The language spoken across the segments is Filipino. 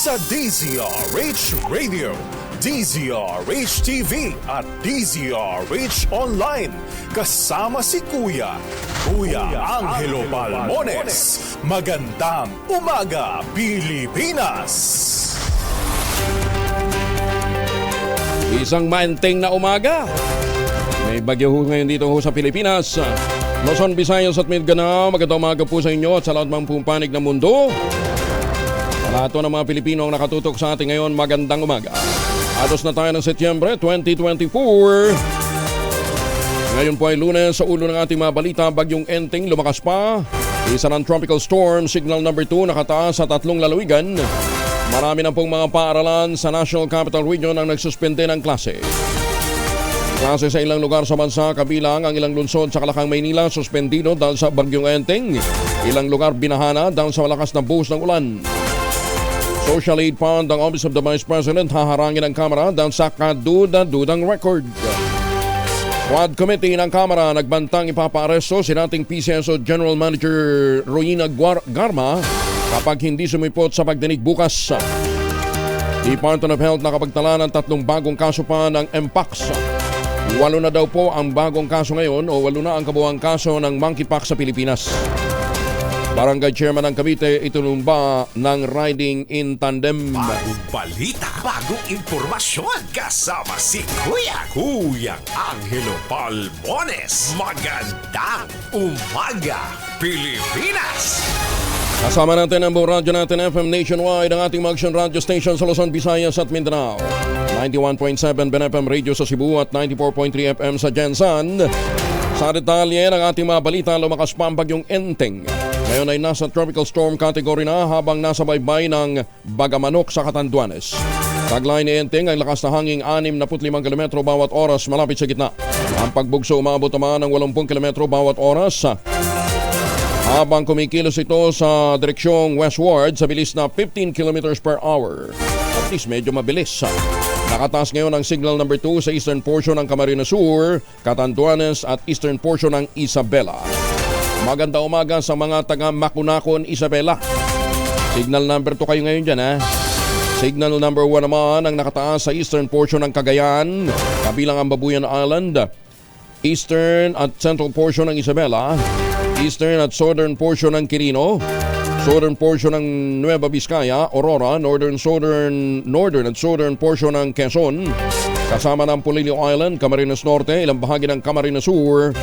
sa DZRH Radio, DZRH TV at DZRH Online. Kasama si Kuya Angelo Palmones. Magandang umaga, Pilipinas! Isang maenteng na umaga. May bagyo ho ngayon dito ho sa Pilipinas. Luzon, Visayas at Mindanao. Magandang umaga po sa inyo at sa lahat ng panig ng mundo. Sa lahat ng mga Pilipino ang nakatutok sa ating ngayon, magandang umaga. Atos na tayo ng Setyembre 2024. Ngayon po ay Lunes. Sa ulo ng ating mga balita, bagyong Enteng lumakas pa. Isa ng tropical storm, signal number 2, nakataas sa 3 lalawigan. Marami na pong mga paaralan sa National Capital Region ang nagsuspende ng klase. Klase sa ilang lugar sa bansa, kabilang ang ilang lungsod sa Kalakang, Maynila, suspendido dahil sa bagyong Enteng. Ilang lugar binahana dahil sa malakas na buhos ng ulan. Social Aid Fund ang Office of the Vice President haharangin ang Kamara dahil sa kaduda-dudang record. Quad Committee ng Kamara nagbantang ipapaaresto si dating PCSO General Manager Royina Garma kapag hindi sumipot sa pagdinig bukas. Department of Health nakapagtala ng 3 bagong kaso pa ng Mpox. 8 na daw po ang bagong kaso ngayon o 8 na ang kabuuang kaso ng monkeypox sa Pilipinas. Barangay Chairman ng Cavite itinumba ng riding in tandem. Bagong balita, bagong impormasyon. Kasama si Kuya Angelo Palmones. Magandang umaga, Pilipinas! Kasama natin ang buong radyo natin FM nationwide, ang ating mag-action radio station sa Luzon, Visayas at Mindanao. 91.7 BNFM Radio sa Cebu at 94.3 FM sa Jensan. Sa detalye ng ating mga balita, lumakas pa ang bagyong Enteng. Ngayon ay nasa tropical storm category na habang nasa baybay ng Bagamanok sa Catanduanes. Taglay ni Enteng ay lakas na hanging 65 km bawat oras malapit sa gitna. Ang pagbugso umabot naman ng 80 km bawat oras habang kumikilos ito sa direksyong westward sa bilis na 15 km per hour. At least medyo mabilis. Nakataas ngayon ang signal number 2 sa eastern portion ng Camarines Sur, Catanduanes at eastern portion ng Isabela. Maganda umaga sa mga taga Makunakon, Isabela. Signal number 2 kayo ngayon dyan, ha? Signal number 1 naman ang nakataas sa eastern portion ng Cagayan, kabilang ang Babuyan Island, eastern at central portion ng Isabela, eastern at southern portion ng Quirino, southern portion ng Nueva Vizcaya, Aurora, northern at southern portion ng Quezon, kasama ng Polillo Island, Camarines Norte, ilang bahagi ng Camarines Sur,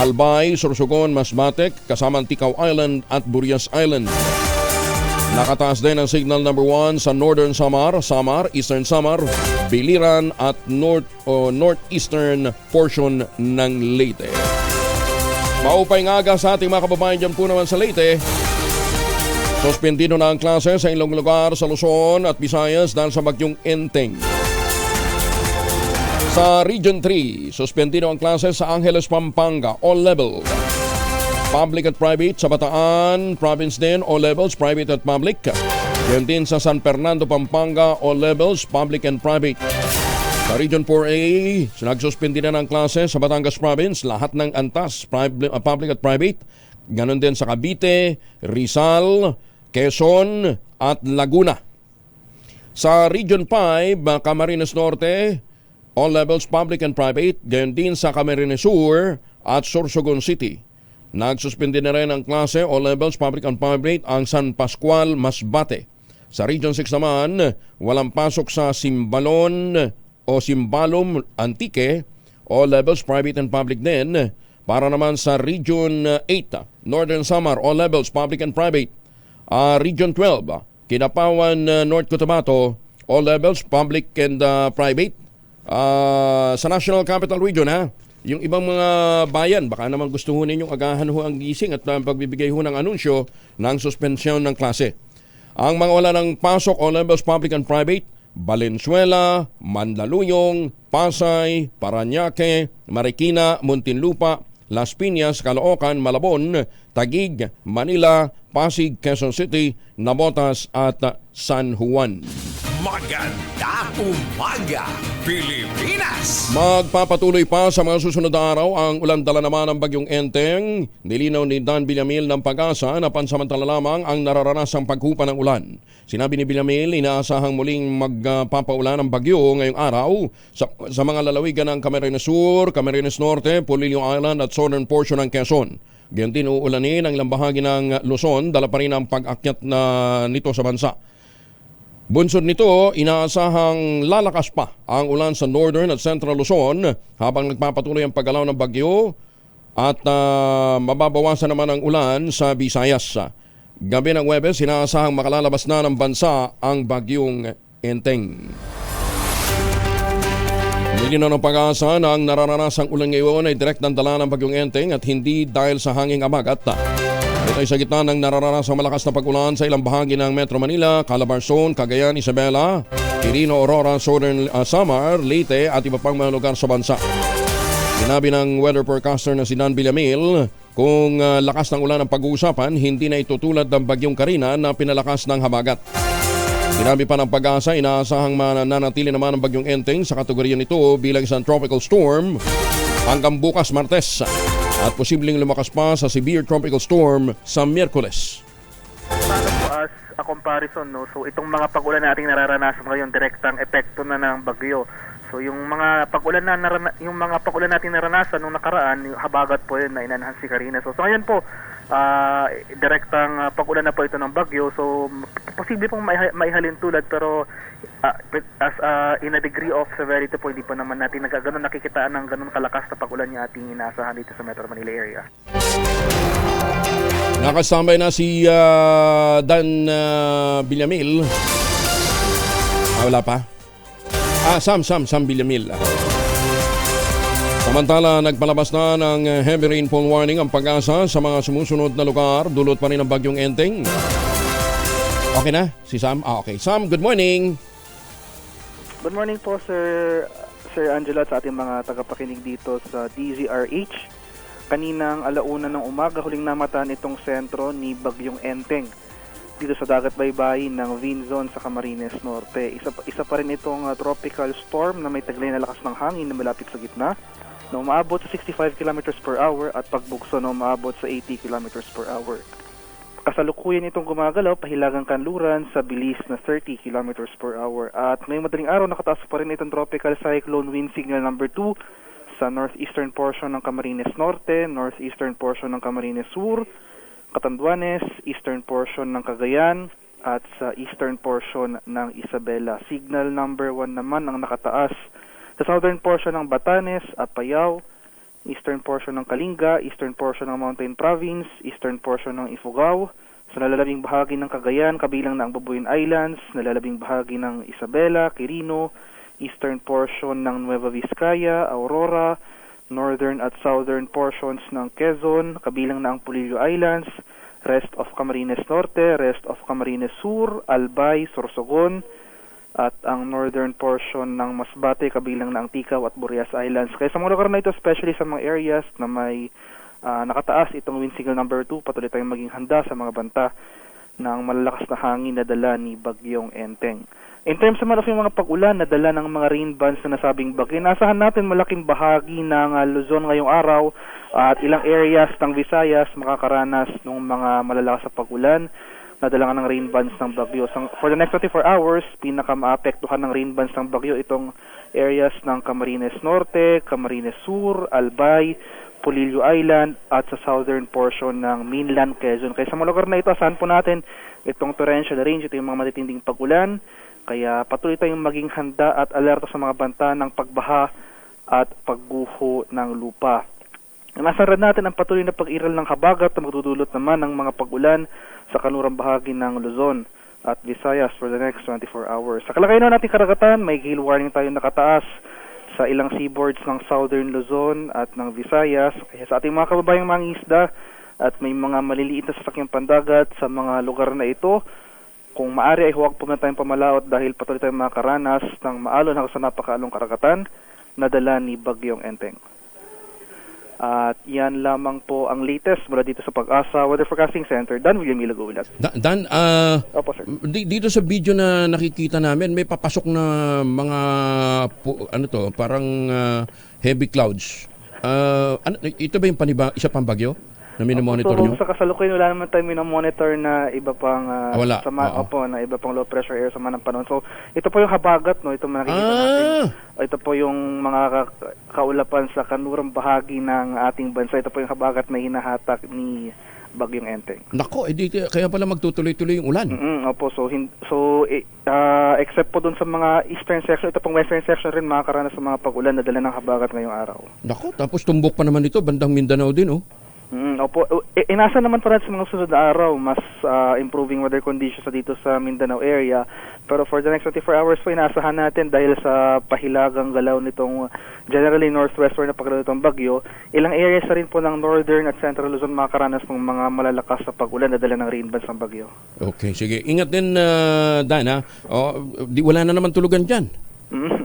Albay, Sorsogon, Masbate, kasama ang Ticao Island at Burias Island. Nakataas din ang signal number 1 sa northern Samar, eastern Samar, Biliran at northeastern portion ng Leyte. Maupay nga aga sa ating mga kababayan dyan po naman sa Leyte. Suspendido na ang klase sa ilang lugar sa Luzon at Visayas dahil sa bagyong Enteng. Sa Region 3, suspendido ang klase sa Angeles, Pampanga, all levels. Public at private sa Bataan, province din, all levels, private at public. Yan din sa San Fernando, Pampanga, all levels, public and private. Sa Region 4A, nagsuspindi na ng klase sa Batangas Province, lahat ng antas, public at private. Ganon din sa Cavite, Rizal, Quezon at Laguna. Sa Region 5, Camarines Norte, all levels public and private. Ganon din sa Camarines Sur at Sorsogon City. Nagsuspindi na rin ang klase, all levels public and private, ang San Pascual, Masbate. Sa Region 6 naman, walang pasok sa Simbalon o Simbalom Antique, all levels private and public din. Para naman sa Region 8, Northern Samar, all levels public and private. Region 12, Kinapawan, North Cotabato, all levels public and private. Sa National Capital Region, yung ibang mga bayan, baka naman gusto ho ninyong agahan ho ang gising at pagbibigay ho ng anunsyo ng suspensyon ng klase. Ang mga wala ng pasok, all levels public and private, Valenzuela, Mandaluyong, Pasay, Parañaque, Marikina, Muntinlupa, Las Piñas, Caloocan, Malabon, Taguig, Manila, Pasig, Quezon City, Navotas at San Juan. Magandang umaga, Pilipinas! Magpapatuloy pa sa mga susunod na araw ang ulan dala naman ng bagyong Enteng. Nilinaw ni Dan Villamil ng Pag-asa na pansamantala lamang ang nararanasang paghupa ng ulan. Sinabi ni Villamil, inaasahang muling magpapaulan ng bagyo ngayong araw sa mga lalawigan ng Camarines Sur, Camarines Norte, Polillo Island at southern portion ng Quezon. Ganyan din uulanin ang ilang bahagi ng Luzon, dala pa rin ang pag-akyat nito sa bansa. Bunsod nito, inaasahang lalakas pa ang ulan sa Northern at Central Luzon habang nagpapatuloy ang paggalaw ng bagyo at mababawasan naman ang ulan sa Visayas. Gabi ng Huwebes, inaasahang makalalabas na ng bansa ang bagyong Enteng. Nilinaw ng Pag-asa na ang nararanasang ulan ngayon ay direktang dala ng bagyong Enteng at hindi dahil sa hanging abagat. Ito ay sa gitna ng nararanasang malakas na pag-ulan sa ilang bahagi ng Metro Manila, Calabarzon, Cagayan, Isabela, Quirino, Aurora, Southern Samar, Leyte at iba pang mga lugar sa bansa. Sinabi ng weather forecaster na si Dan Villamil, kung lakas ng ulan ang pag-uusapan, hindi na ito tulad ng bagyong Karina na pinalakas ng habagat. Sinabi pa ng Pag-asa, inaasahang mananatili naman ang bagyong Enteng sa kategorya nito bilang isang tropical storm hanggang bukas Martes at posibleng lumakas pa sa severe tropical storm sa Miyerkules. Para po as a comparison, no? So itong mga pag-ulan nating nararanasan ngayon, direktang epekto na ng bagyo. So yung mga pag-ulan nating naranasan nung nakaraan, yung habagat po yun na inanhan si Karina. So ngayon po, direktang pag-ulan na po ito ng bagyo. So posible pong maihalin tulad, pero in a degree of severity po, hindi po naman natin nakikitaan ng ganun kalakas na pag-ulan yung ating inaasahan dito sa Metro Manila area. Nakasambay na si Dan Villamil. Wala pa? Sam Villamil. Samantala, nagpalabas na ng heavy rainfall warning ang Pag-asa sa mga sumusunod na lugar. Dulot pa rin ang bagyong Enteng. Okay na? Si Sam? Okay. Sam, good morning. Good morning po, Sir Angelo, at sa ating mga tagapakinig dito sa DZRH. Kaninang 1:00 ng umaga, huling namataan itong sentro ni bagyong Enteng dito sa dagat baybayin ng Vinzon sa Camarines Norte. Isa pa rin itong tropical storm na may taglay na lakas ng hangin na malapit sa gitna na umaabot sa 65 km per hour at pagbugso na umaabot sa 80 km per hour. Kasalukuyan itong gumagalaw pahilagang kanluran sa bilis na 30 km per hour. At ngayong madaling araw, nakataas pa rin itong tropical cyclone wind signal number 2 sa northeastern portion ng Camarines Norte, northeastern portion ng Camarines Sur, Catanduanes, eastern portion ng Cagayan, at sa eastern portion ng Isabela. Signal number 1 naman ang nakataas sa southern portion ng Batanes, Apayao, eastern portion ng Kalinga, eastern portion ng Mountain Province, eastern portion ng Ifugao, sa nalalabing bahagi ng Cagayan, kabilang na ang Babuyan Islands, nalalabing bahagi ng Isabela, Quirino, eastern portion ng Nueva Vizcaya, Aurora, northern at southern portions ng Quezon, kabilang na ang Polillo Islands, rest of Camarines Norte, rest of Camarines Sur, Albay, Sorsogon, at ang northern portion ng Masbate, kabilang na ang Ticao at Burias Islands. Kaya sa mga lugar na ito, especially sa mga areas na may nakataas itong wind signal number 2, patuloy tayong maging handa sa mga banta ng malalakas na hangin na dala ni bagyong Enteng. In terms naman of yung mga pag-ulan na dala ng mga rain bands na nasabing bagyo, nasahan natin malaking bahagi ng Luzon ngayong araw at ilang areas ng Visayas makakaranas ng mga malalakas na pag-ulan na dala ng rain bands ng bagyo. For the next 24 hours, pinaka-maapektuhan ng rain bands ng bagyo itong areas ng Camarines Norte, Camarines Sur, Albay, Polillo Island at sa southern portion ng mainland Quezon. Kaya sa mga lugar na ito, asahan po natin itong torrential range, ito yung mga matitinding pag-ulan. Kaya patuloy tayong maging handa at alerto sa mga banta ng pagbaha at pagguho ng lupa. Nasarad natin ang patuloy na pag-iral ng habagat na magdudulot naman ng mga pag-ulan sa kanurang bahagi ng Luzon at Visayas for the next 24 hours. Sa kalagayan natin karagatan, may gale warning tayo nakataas sa ilang seaboards ng southern Luzon at ng Visayas. Kaya sa ating mga kababayang mangingisda at may mga maliliit na sasakyang pandagat sa mga lugar na ito, kung maaari ay huwag po na tayong pamalaot dahil patuloy tayong makaranas ng maalon hanggang sa napakaalong karagatan na dala ni bagyong Enteng. At yan lamang po ang latest mula dito sa Pag-asa Weather Forecasting Center. Dan William Ilagulat. Dan, Opo, sir. dito sa video na nakikita namin, may papasok na mga, parang heavy clouds. Ito ba yung isa pang bagyo na minomonitor So, nyo? sa kasalukuyan, wala naman tayo minomonitor na iba pang wala. na iba pang low pressure area sa ng panahon. So, ito po yung habagat, no? Ito makikita natin. Ito po yung mga kaulapan sa kanurang bahagi ng ating bansa. Ito po yung habagat na hinahatak ni Bagyong Enteng. Nako, kaya pala magtutuloy-tuloy yung ulan. Opo, except po dun sa mga eastern section, ito pong western section rin makakaranas sa mga pag-ulan na dala ng habagat ngayong araw. Nako, tapos tumbok pa naman ito, bandang Mindanao din, oh. Opo, inasa naman para sa mga sunod na araw, mas improving weather conditions dito sa Mindanao area. Pero for the next 24 hours po, inaasahan natin dahil sa pahilagang galaw nitong generally northwestward na pagdalo nitong bagyo, ilang areas na rin po ng northern at central Luzon makakaranas ng mga malalakas na pag-ulan na dala ng rain bands ng bagyo. Okay, sige. Ingat din, Dan, ha? Wala na naman tulugan dyan.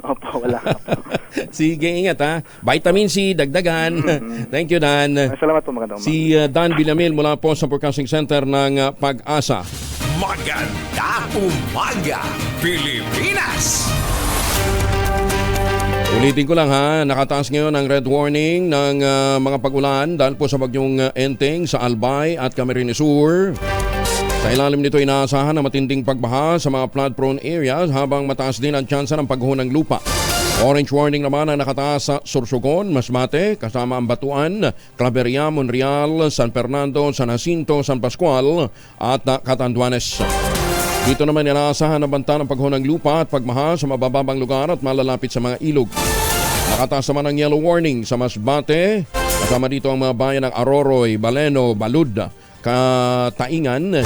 Opo, wala ka po. Sige, ingat, ha? Vitamin C, dagdagan. Thank you, Dan. Salamat po, magandang umaga. Si Dan Villamil mula po sa Forecasting Center ng Pag-asa. Maganda umaga, Pilipinas! Ulitin ko lang, ha, nakataas ngayon ang red warning ng mga pag-ulan dahil po sa bagyong Enteng sa Albay at Camarines Sur. Sa ilalim nito, inaasahan na matinding pagbaha sa mga flood-prone areas habang mataas din ang tsansa ng pagguho ng lupa. Orange warning naman ang nakataas sa Sorsogon, Masbate, kasama ang Batuan, Claveria, Monreal, San Fernando, San Jacinto, San Pascual at Catanduanes. Dito naman inaasahan na banta ng pagguho ng lupa at pagbaha sa mabababang lugar at malalapit sa mga ilog. Nakataas naman ang yellow warning sa Masbate, kasama dito ang mga bayan ng Aroroy, Baleno, Balud, Kataingan,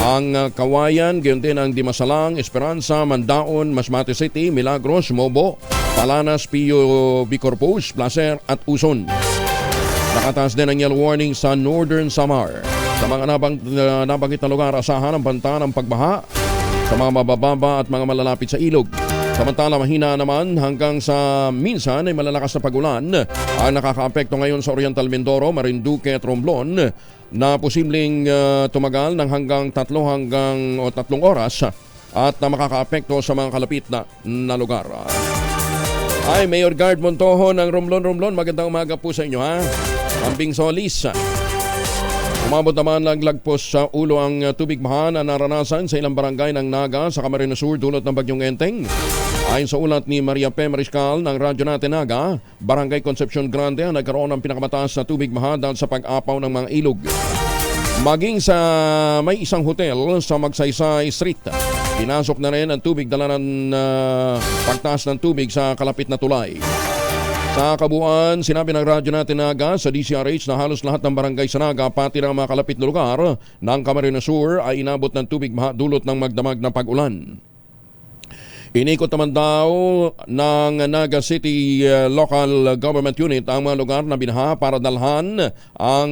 ang Kawayan, gayon din ang Dimasalang, Esperanza, Mandaon, Masbate City, Milagros, Mobo, Palanas, Pio, Bicorpos, Placer at Uson. Nakataas din ang yellow warning sa Northern Samar. Sa mga nabanggit na lugar, asahan ang banta ng pagbaha sa mga mabababa at mga malalapit sa ilog. Samantala, mahina naman hanggang sa minsan ay malalakas na pag-ulan ang nakakaapekto ngayon sa Oriental Mindoro, Marinduque at Romblon na posibleng tumagal ng hanggang 3 oras at makakaapekto sa mga kalapit na lugar. Ay, Mayor Guard Montojo ng Romblon, magandang umaga po sa inyo, ha? Pambing Solis. Umabot naman laglag-lagpos sa ulo ang tubig baha na naranasan sa ilang barangay ng Naga sa Camarines Sur dulot ng bagyong Enteng. Ayon sa ulat ni Maria P. Mariscal ng Radyo Natin Naga, Barangay Concepcion Grande ang nagkaroon ng pinakamataas na tubig baha dahil sa pag-apaw ng mga ilog. Maging sa may isang hotel sa Magsaysay Street, pinasok na rin ang tubig dala ng pagtaas ng tubig sa kalapit na tulay. Sa kabuuan, sinabi ng Radyo Natin Naga sa DCRH na halos lahat ng barangay sa Naga pati ng mga kalapit na lugar ng Camarines Sur ay inabot ng tubig baha dulot ng magdamag na pag-ulan. Inikot naman daw ng Naga City Local Government Unit ang mga lugar na binaha para dalhin ang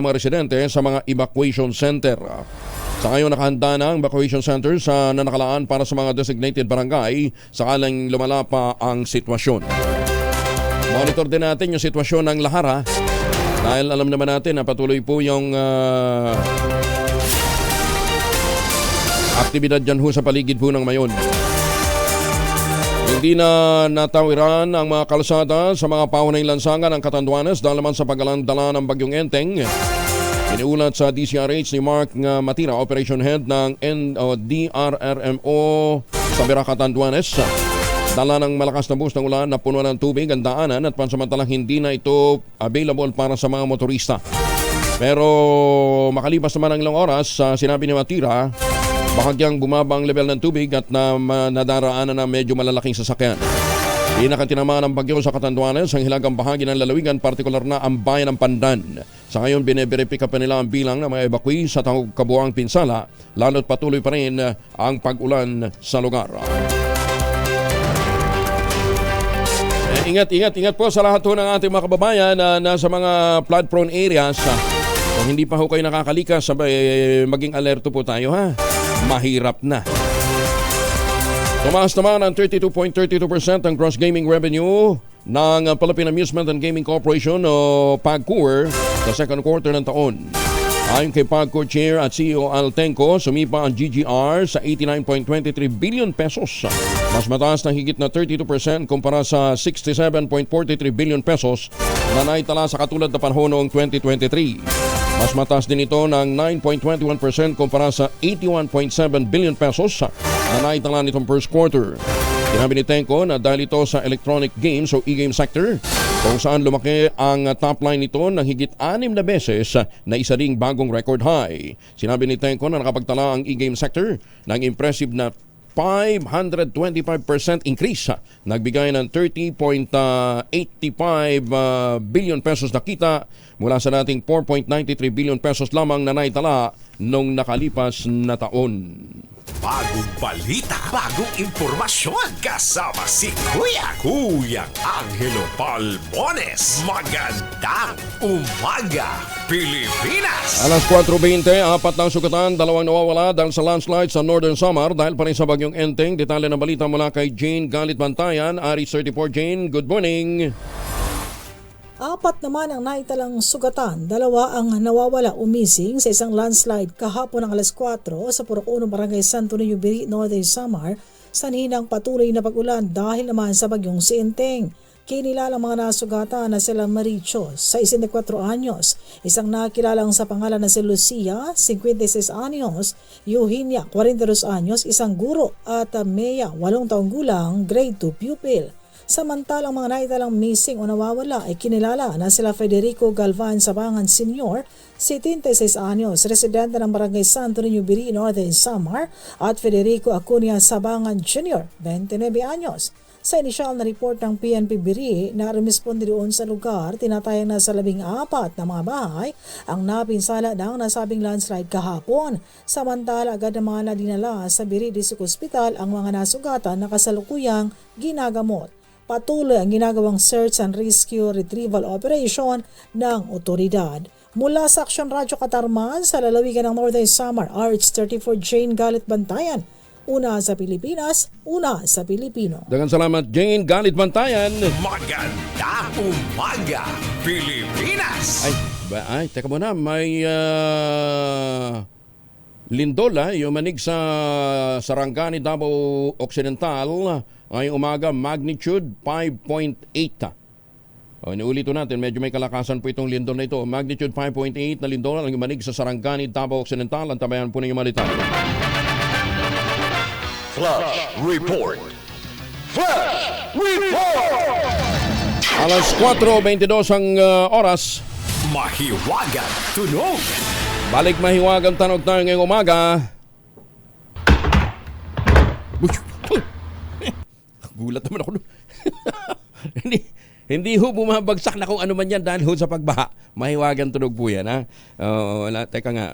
mga residente sa mga evacuation center. Sa ngayon, nakahanda na ang evacuation center sa nanakalaan para sa mga designated barangay sakaling lumala pa ang sitwasyon. Monitor din natin yung sitwasyon ng Lahara dahil alam naman natin na patuloy po yung aktibidad dyan ho sa paligid po ng Mayon. Hindi na natawiran ang mga kalsada sa mga paunaing lansangan ng Catanduanes dahil naman sa paglalandala ng bagyong Enteng. Iniulat sa DCRH ni Mark Matira, Operation Head ng DRRMO sa Vera, Catanduanes. Dala ng malakas na buhos ng ulan na puno ng tubig ang daanan at pansamantalang hindi na ito available para sa mga motorista. Pero makalipas naman ang ilang oras, sinabi ni Matira, bahagyang bumaba ang level ng tubig at nadaraanan na medyo malalaking sasakyan. Pinakatinamaan ng bagyo sa Catanduanes ang hilagang bahagi ng lalawigan, partikular na ang bayan ng Pandan. Sa ngayon, bine-verify pa nila ang bilang ng mga evacuee sa kabuuang pinsala, lalo't patuloy pa rin ang pag-ulan sa lugar. Ingat po sa lahat ng ating mga kababayan na nasa mga flood-prone areas. Kung hindi pa ho kayo nakakalikas, maging alerto po tayo, ha? Mahirap na. Tumaas naman ang 32.32% ang gross gaming revenue ng Philippine Amusement and Gaming Corporation o PAGCOR sa second quarter ng taon. Ayon kay PAGCOR Chair at CEO Altenco, sumipa ang GGR sa 89.23 billion pesos. Mas mataas na higit na 32% kumpara sa 67.43 billion pesos na naitala sa katulad na panahon noong 2023. Mas mataas din ito ng 9.21% kumpara sa 81.7 billion pesos na naitala nitong first quarter. Sinabi ni Tenco na dahil ito sa electronic games o e-game sector kung saan lumaki ang top line nito ng higit 6 na beses na isa ring bagong record high. Sinabi ni Tenco na nakapagtala ang e-game sector ng impressive na 525% increase. Nagbigay ng 30.85 billion pesos na kita mula sa dating 4.93 billion pesos lamang na naitala nung nakalipas na taon. Bagong balita, bagong impormasyon. Kasama si Kuyang Angelo Palmones. Magandang umaga, Pilipinas! Alas 4:20, apat ng sugatan, 2 nawawala dahil sa landslide sa Northern Samar dahil pa rin sa bagyong Enteng. Detalye ng balita mula kay Jane Galit Bantayan, Aris 34. Jane, good morning! 4 naman ang naitalang sugatan, 2 ang nawawala o missing sa isang landslide kahapon ng alas 4 sa Purok 1, Barangay Santo Niño Biri, Northern Samar, sanhinang patuloy na pag-ulan dahil naman sa bagyong si Enteng. Kinilalang mga nasugatan na sila Maricho, 64 anyos, isang nakilalang sa pangalan na si Lucia, 56 anyos, Eugenia, 42 anyos, isang guro, at Mea, 8 taong gulang, grade 2 pupil. Samantalang mga naitalang missing o nawawala ay kinilala na sila Federico Galvan Sabangan Sr., 76 anyos, residente ng Barangay Santo Niño Biri, Northern Samar, at Federico Acuña Sabangan Jr., 29 anyos. Sa inisyal na report ng PNP Biri na rumisponde doon sa lugar, tinatayang na sa 14 na mga bahay ang napinsala ng nasabing landslide kahapon. Samantala agad naman na dinala sa Biri District Hospital ang mga nasugatan na kasalukuyang ginagamot. Patuloy ang ginagawang search and rescue retrieval operation ng otoridad. Mula sa Action Radio Katarman sa lalawigan ng Northern Samar, RH34 Jane Galit Bantayan. Una sa Pilipinas, una sa Pilipino. Daghang salamat, Jane Galit Bantayan. Magandang umaga, Pilipinas! Ay, teka muna, may lindol yung manig sa Sarangani, Davao Occidental ay umaga, magnitude 5.8. Inuulit natin, medyo may kalakasan po itong lindol na ito. Magnitude 5.8 na lindol ang manig sa Sarangani, Davao Occidental. Antabayan po ninyo malita. Flash Report! Flash Report! Alas 4:22 ang oras. Mahiwagan tunog! Balik mahiwagang tanog tayo ngayong umaga. Gulat naman ako. Hindi ho bumabagsak na kung ano man yan dahil ho sa pagbaha. Mahiwagan tunog po yan, ha? Wala, teka nga,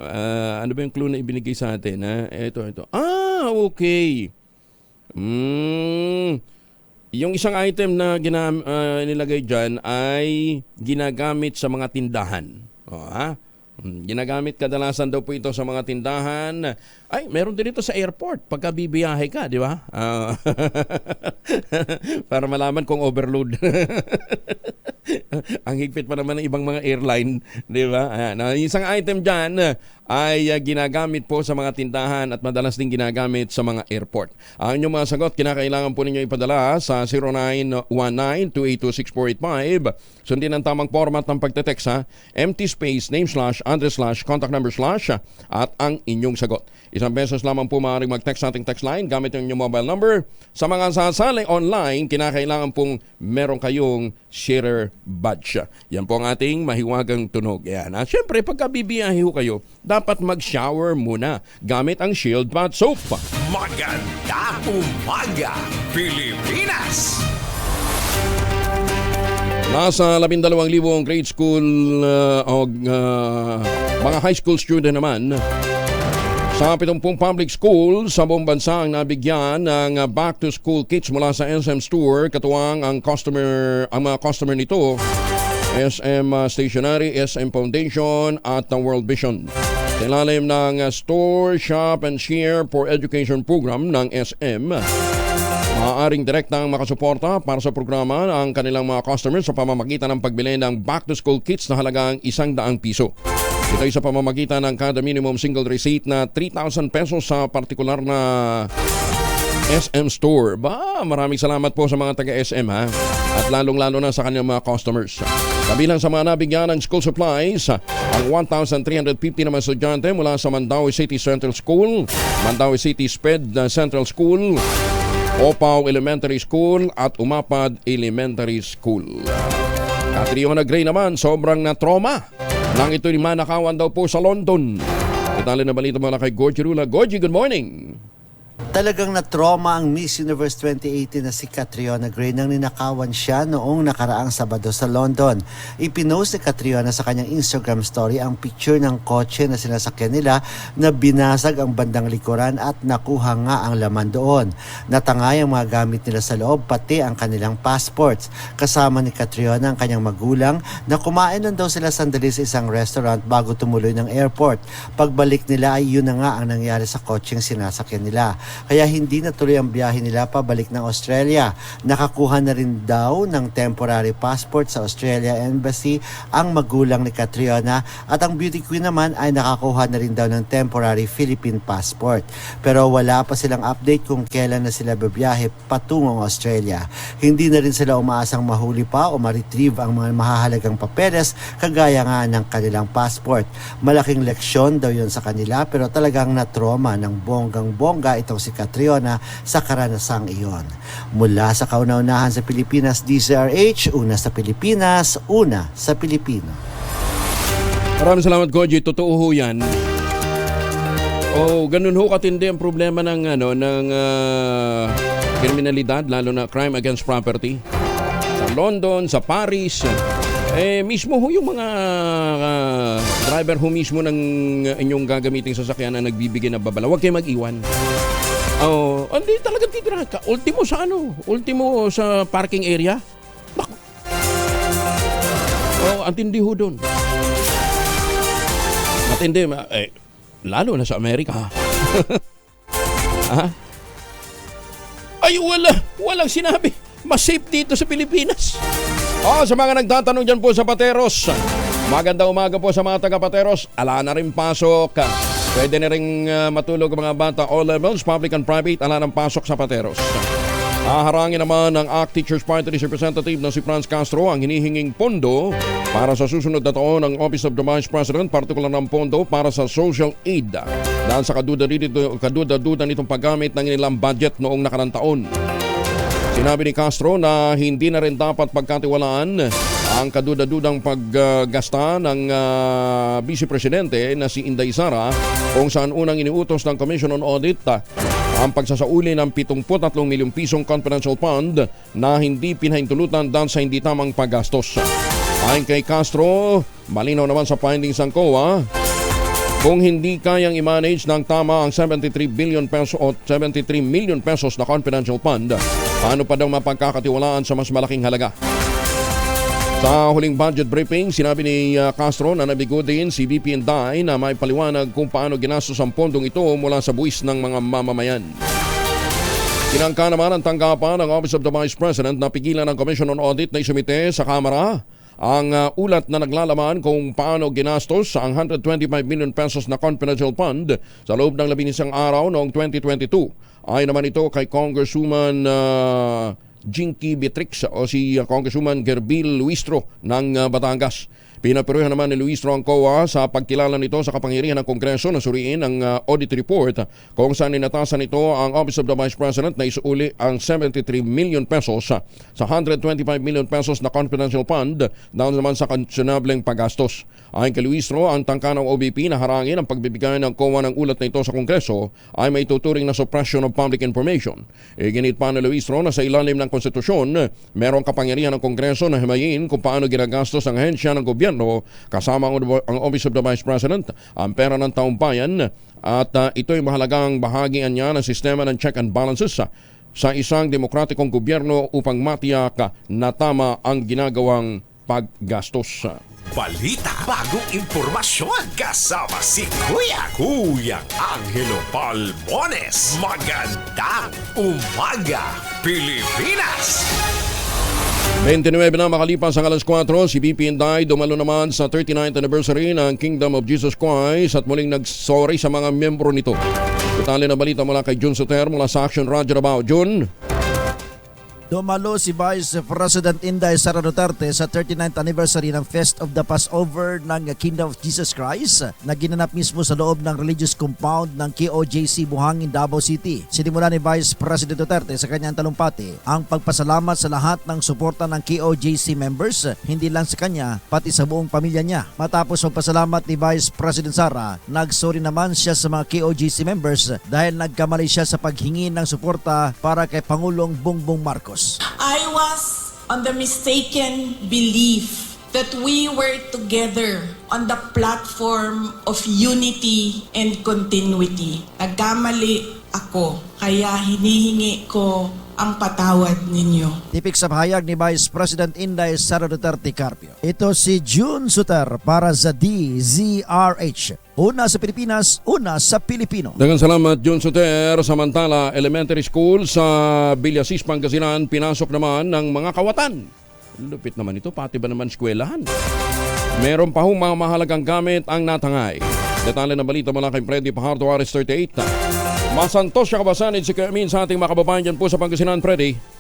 ano ba yung clue na ibinigay sa atin, ha? Ito. Okay. Yung isang item na nilagay dyan ay ginagamit sa mga tindahan. Ginagamit kadalasan daw po ito sa mga tindahan. Ay, meron din ito sa airport pagka bibiyahe ka, di ba? Para malaman kung overload. Ang higpit pa naman ng ibang mga airline, di ba? Isang item dyan ay ginagamit po sa mga tindahan at madalas din ginagamit sa mga airport. Ang inyong mga sagot, kinakailangan po ninyo ipadala sa 0919-282-6485. Sundin ang tamang format ng pagte-text, ha? Empty space, name slash, address slash, contact number slash, at ang inyong sagot. Isang beses lamang po maaaring mag-text sa ating text line gamit ang inyong mobile number. Sa mga sasali online, kinakailangan pong meron kayong sharer badge. Yan po ang ating mahiwagang tunog. Yan. At syempre, pagka bibiyahe ho kayo, dapat mag-shower muna gamit ang Shield Bath Soap. Magandang umaga, Pilipinas! Nasa 12,000 grade school o mga high school student naman sa 70 public school sa buong bansa ang nabigyan ng back-to-school kits mula sa SM Store. Katuwang ang mga customer nito, SM Stationery, SM Foundation at World Vision. Sa ilalim ng Store, Shop and Share for Education program ng SM, Maaaring direktang makasuporta para sa programa ang kanilang mga customers sa pamamagitan ng pagbili ng back-to-school kits na halagang 100 piso. Ito ay sa pamamagitan ng kada minimum single receipt na 3,000 pesos sa partikular na SM Store. Maraming salamat po sa mga taga-SM ha. At lalong-lalo na sa kanyang mga customers. Kabilang sa mga nabigyan ng school supplies, ang 1,350 naman estudyante mula sa Mandaue City Central School, Mandaue City SPED Central School, Opaw Elementary School at Umapad Elementary School. Catriona Gray naman, sobrang na-trauma nang ito'y manakawan daw po sa London. Detalye na balita mula kay Gorgie Rula. Gorgie, good morning! Talagang na-trauma ang Miss Universe 2018 na si Catriona Gray nang ninakawan siya noong nakaraang Sabado sa London. Ipinost ni Catriona sa kanyang Instagram story ang picture ng kotse na sinasakyan nila na binasag ang bandang likuran at nakuha nga ang laman doon. Natangay ang mga gamit nila sa loob pati ang kanilang passports. Kasama ni Catriona ang kanyang magulang na kumain nun daw sila sandali sa isang restaurant bago tumuloy ng airport. Pagbalik nila ay yun na nga ang nangyari sa kotseng sinasakyan nila. Kaya hindi natuloy ang biyahe nila pabalik ng Australia. Nakakuha na rin daw ng temporary passport sa Australia Embassy ang magulang ni Catriona at ang beauty queen naman ay nakakuha na rin daw ng temporary Philippine passport. Pero wala pa silang update kung kailan na sila babiyahe patungong Australia. Hindi na rin sila umaasang mahuli pa o ma-retrieve ang mga mahahalagang papeles kagaya nga ng kanilang passport. Malaking leksyon daw yun sa kanila pero talagang na-trauma ng bonggang-bongga itong si Catriona sa karanasang iyon. Mula sa kauna-unahan sa Pilipinas, DZRH, una sa Pilipinas, una sa Pilipino. Maraming salamat, Gorgie. Totoo ho yan. Ganun ho katindi ang problema ng kriminalidad, lalo na crime against property. Sa London, sa Paris, mismo ho yung mga driver ho mismo ng inyong gagamiting sasakyan na nagbibigay ng babala. Huwag kayo mag-iwan. Hindi talagang titira ka. Ultimo sa parking area. Antindi ho doon. Matindi. Lalo na sa Amerika. Walang sinabi. Mas safe dito sa Pilipinas. Sa mga nagtatanong dyan po sa Pateros, magandang umaga po sa mga taga-Pateros. Ala na rin pasok. Pwede na rin matulog ang mga bata all levels, public and private. Ala ng pasok sa Pateros. Haharangin naman ng ACT Teachers Party Representative na si Franz Castro ang hinihinging pondo para sa susunod na taon ng Office of the Vice President, partikular ng pondo para sa social aid. Dahil sa kaduda-duda nitong paggamit ng inilang budget noong nakarang taon. Sinabi ni Castro na hindi na rin dapat pagkatiwalaan ang kaduda-dudang paggasta ng Vice Presidente na si Inday Sara kung saan unang iniutos ng Commission on Audit ang pagsasauli ng 73 milyong pisong confidential fund na hindi pinahintulutan dahil sa hindi tamang paggastos. Ayon kay Castro, malinaw naman sa findings ng COA, kung hindi kayang i-manage ng tama ang 73 million pesos na confidential fund, paano pa daw mapagkakatiwalaan sa mas malaking halaga? Sa huling budget briefing, sinabi ni Castro na nabigo din si VP Inday na may paliwanag kung paano ginastos ang pondong ito mula sa buwis ng mga mamamayan. Tinangka naman ang tanggapan ng Office of the Vice President na pigilan ng Commission on Audit na isumite sa Kamara ang ulat na naglalaman kung paano ginastos ang 125 million pesos na confidential fund sa loob ng 11 araw noong 2022. Ay naman ito kay Congresswoman Jinky Beatrix o si Congresswoman Gerbil Luistro ng Batangas. Pinaperuhan naman ni Luistro ang COA sa pagkilala nito sa kapangyarihan ng Kongreso na suriin ang audit report kung saan ninatasan nito ang Office of the Vice President na isuuli ang 73 million pesos sa 125 million pesos na confidential fund dahil naman sa konsenableng paggastos. Ayon kay Luistro, ang tangka ng OBP na harangin ang pagbibigay ng COA ng ulat na ito sa Kongreso ay may tuturing na suppression of public information. Ginit pa ni Luistro na sa ilalim ng konstitusyon, merong kapangyarihan ng Kongreso na himayin kung paano ginagastos ang ahensya ng gobyerno kasama ang Office of the Vice President, ang pera ng taong bayan at ito'y mahalagang bahagian niya ng sistema ng check and balances sa isang demokratikong gobyerno upang matiyak na tama ang ginagawang paggastos. balita, bagong impormasyon. Kasama si Kuya Angelo Palmones. Magandang umaga, Pilipinas! 29 na makalipas ang alas 4, si BP Inday dumalo naman sa 39th anniversary ng Kingdom of Jesus Christ at muling nagsorry sa mga miyembro nito. Detalye na balita mula kay Jun Soter mula sa Action Radio Davao. Jun? Dumalo si Vice President Inday Sara Duterte sa 39th anniversary ng Fest of the Passover ng Kingdom of Jesus Christ na ginanap mismo sa loob ng religious compound ng KOJC Buhangin, Davao City. Sinimula ni Vice President Duterte sa kanyang talumpati ang pagpasalamat sa lahat ng suporta ng KOJC members, hindi lang sa kanya pati sa buong pamilya niya. Matapos magpasalamat ni Vice President Sara, nagsorry naman siya sa mga KOJC members dahil nagkamali siya sa paghingi ng suporta para kay Pangulong Bongbong Marcos. I was on the mistaken belief that we were together on the platform of unity and continuity. Nagkamali ako, kaya hinihingi ko ang patawad ninyo. Tipik sa pahayag ni Vice President Inday Sara Duterte Carpio. Ito si June Suter para sa DZRH. Una sa Pilipinas, una sa Pilipino. Daghang salamat, Jun Soter. Samantala, elementary school sa Villasis, Pangasinan, pinasok naman ng mga kawatan. Lupit naman ito, pati ba naman eskwelahan? Meron pa hong mga mahalagang gamit ang natangay. Detalye ng balita mula kay Freddy Pajardo, Aris 38. Masantos siya kabasanid si Kamin sa ating mga kababayan dyan po sa Pangasinan, Freddy.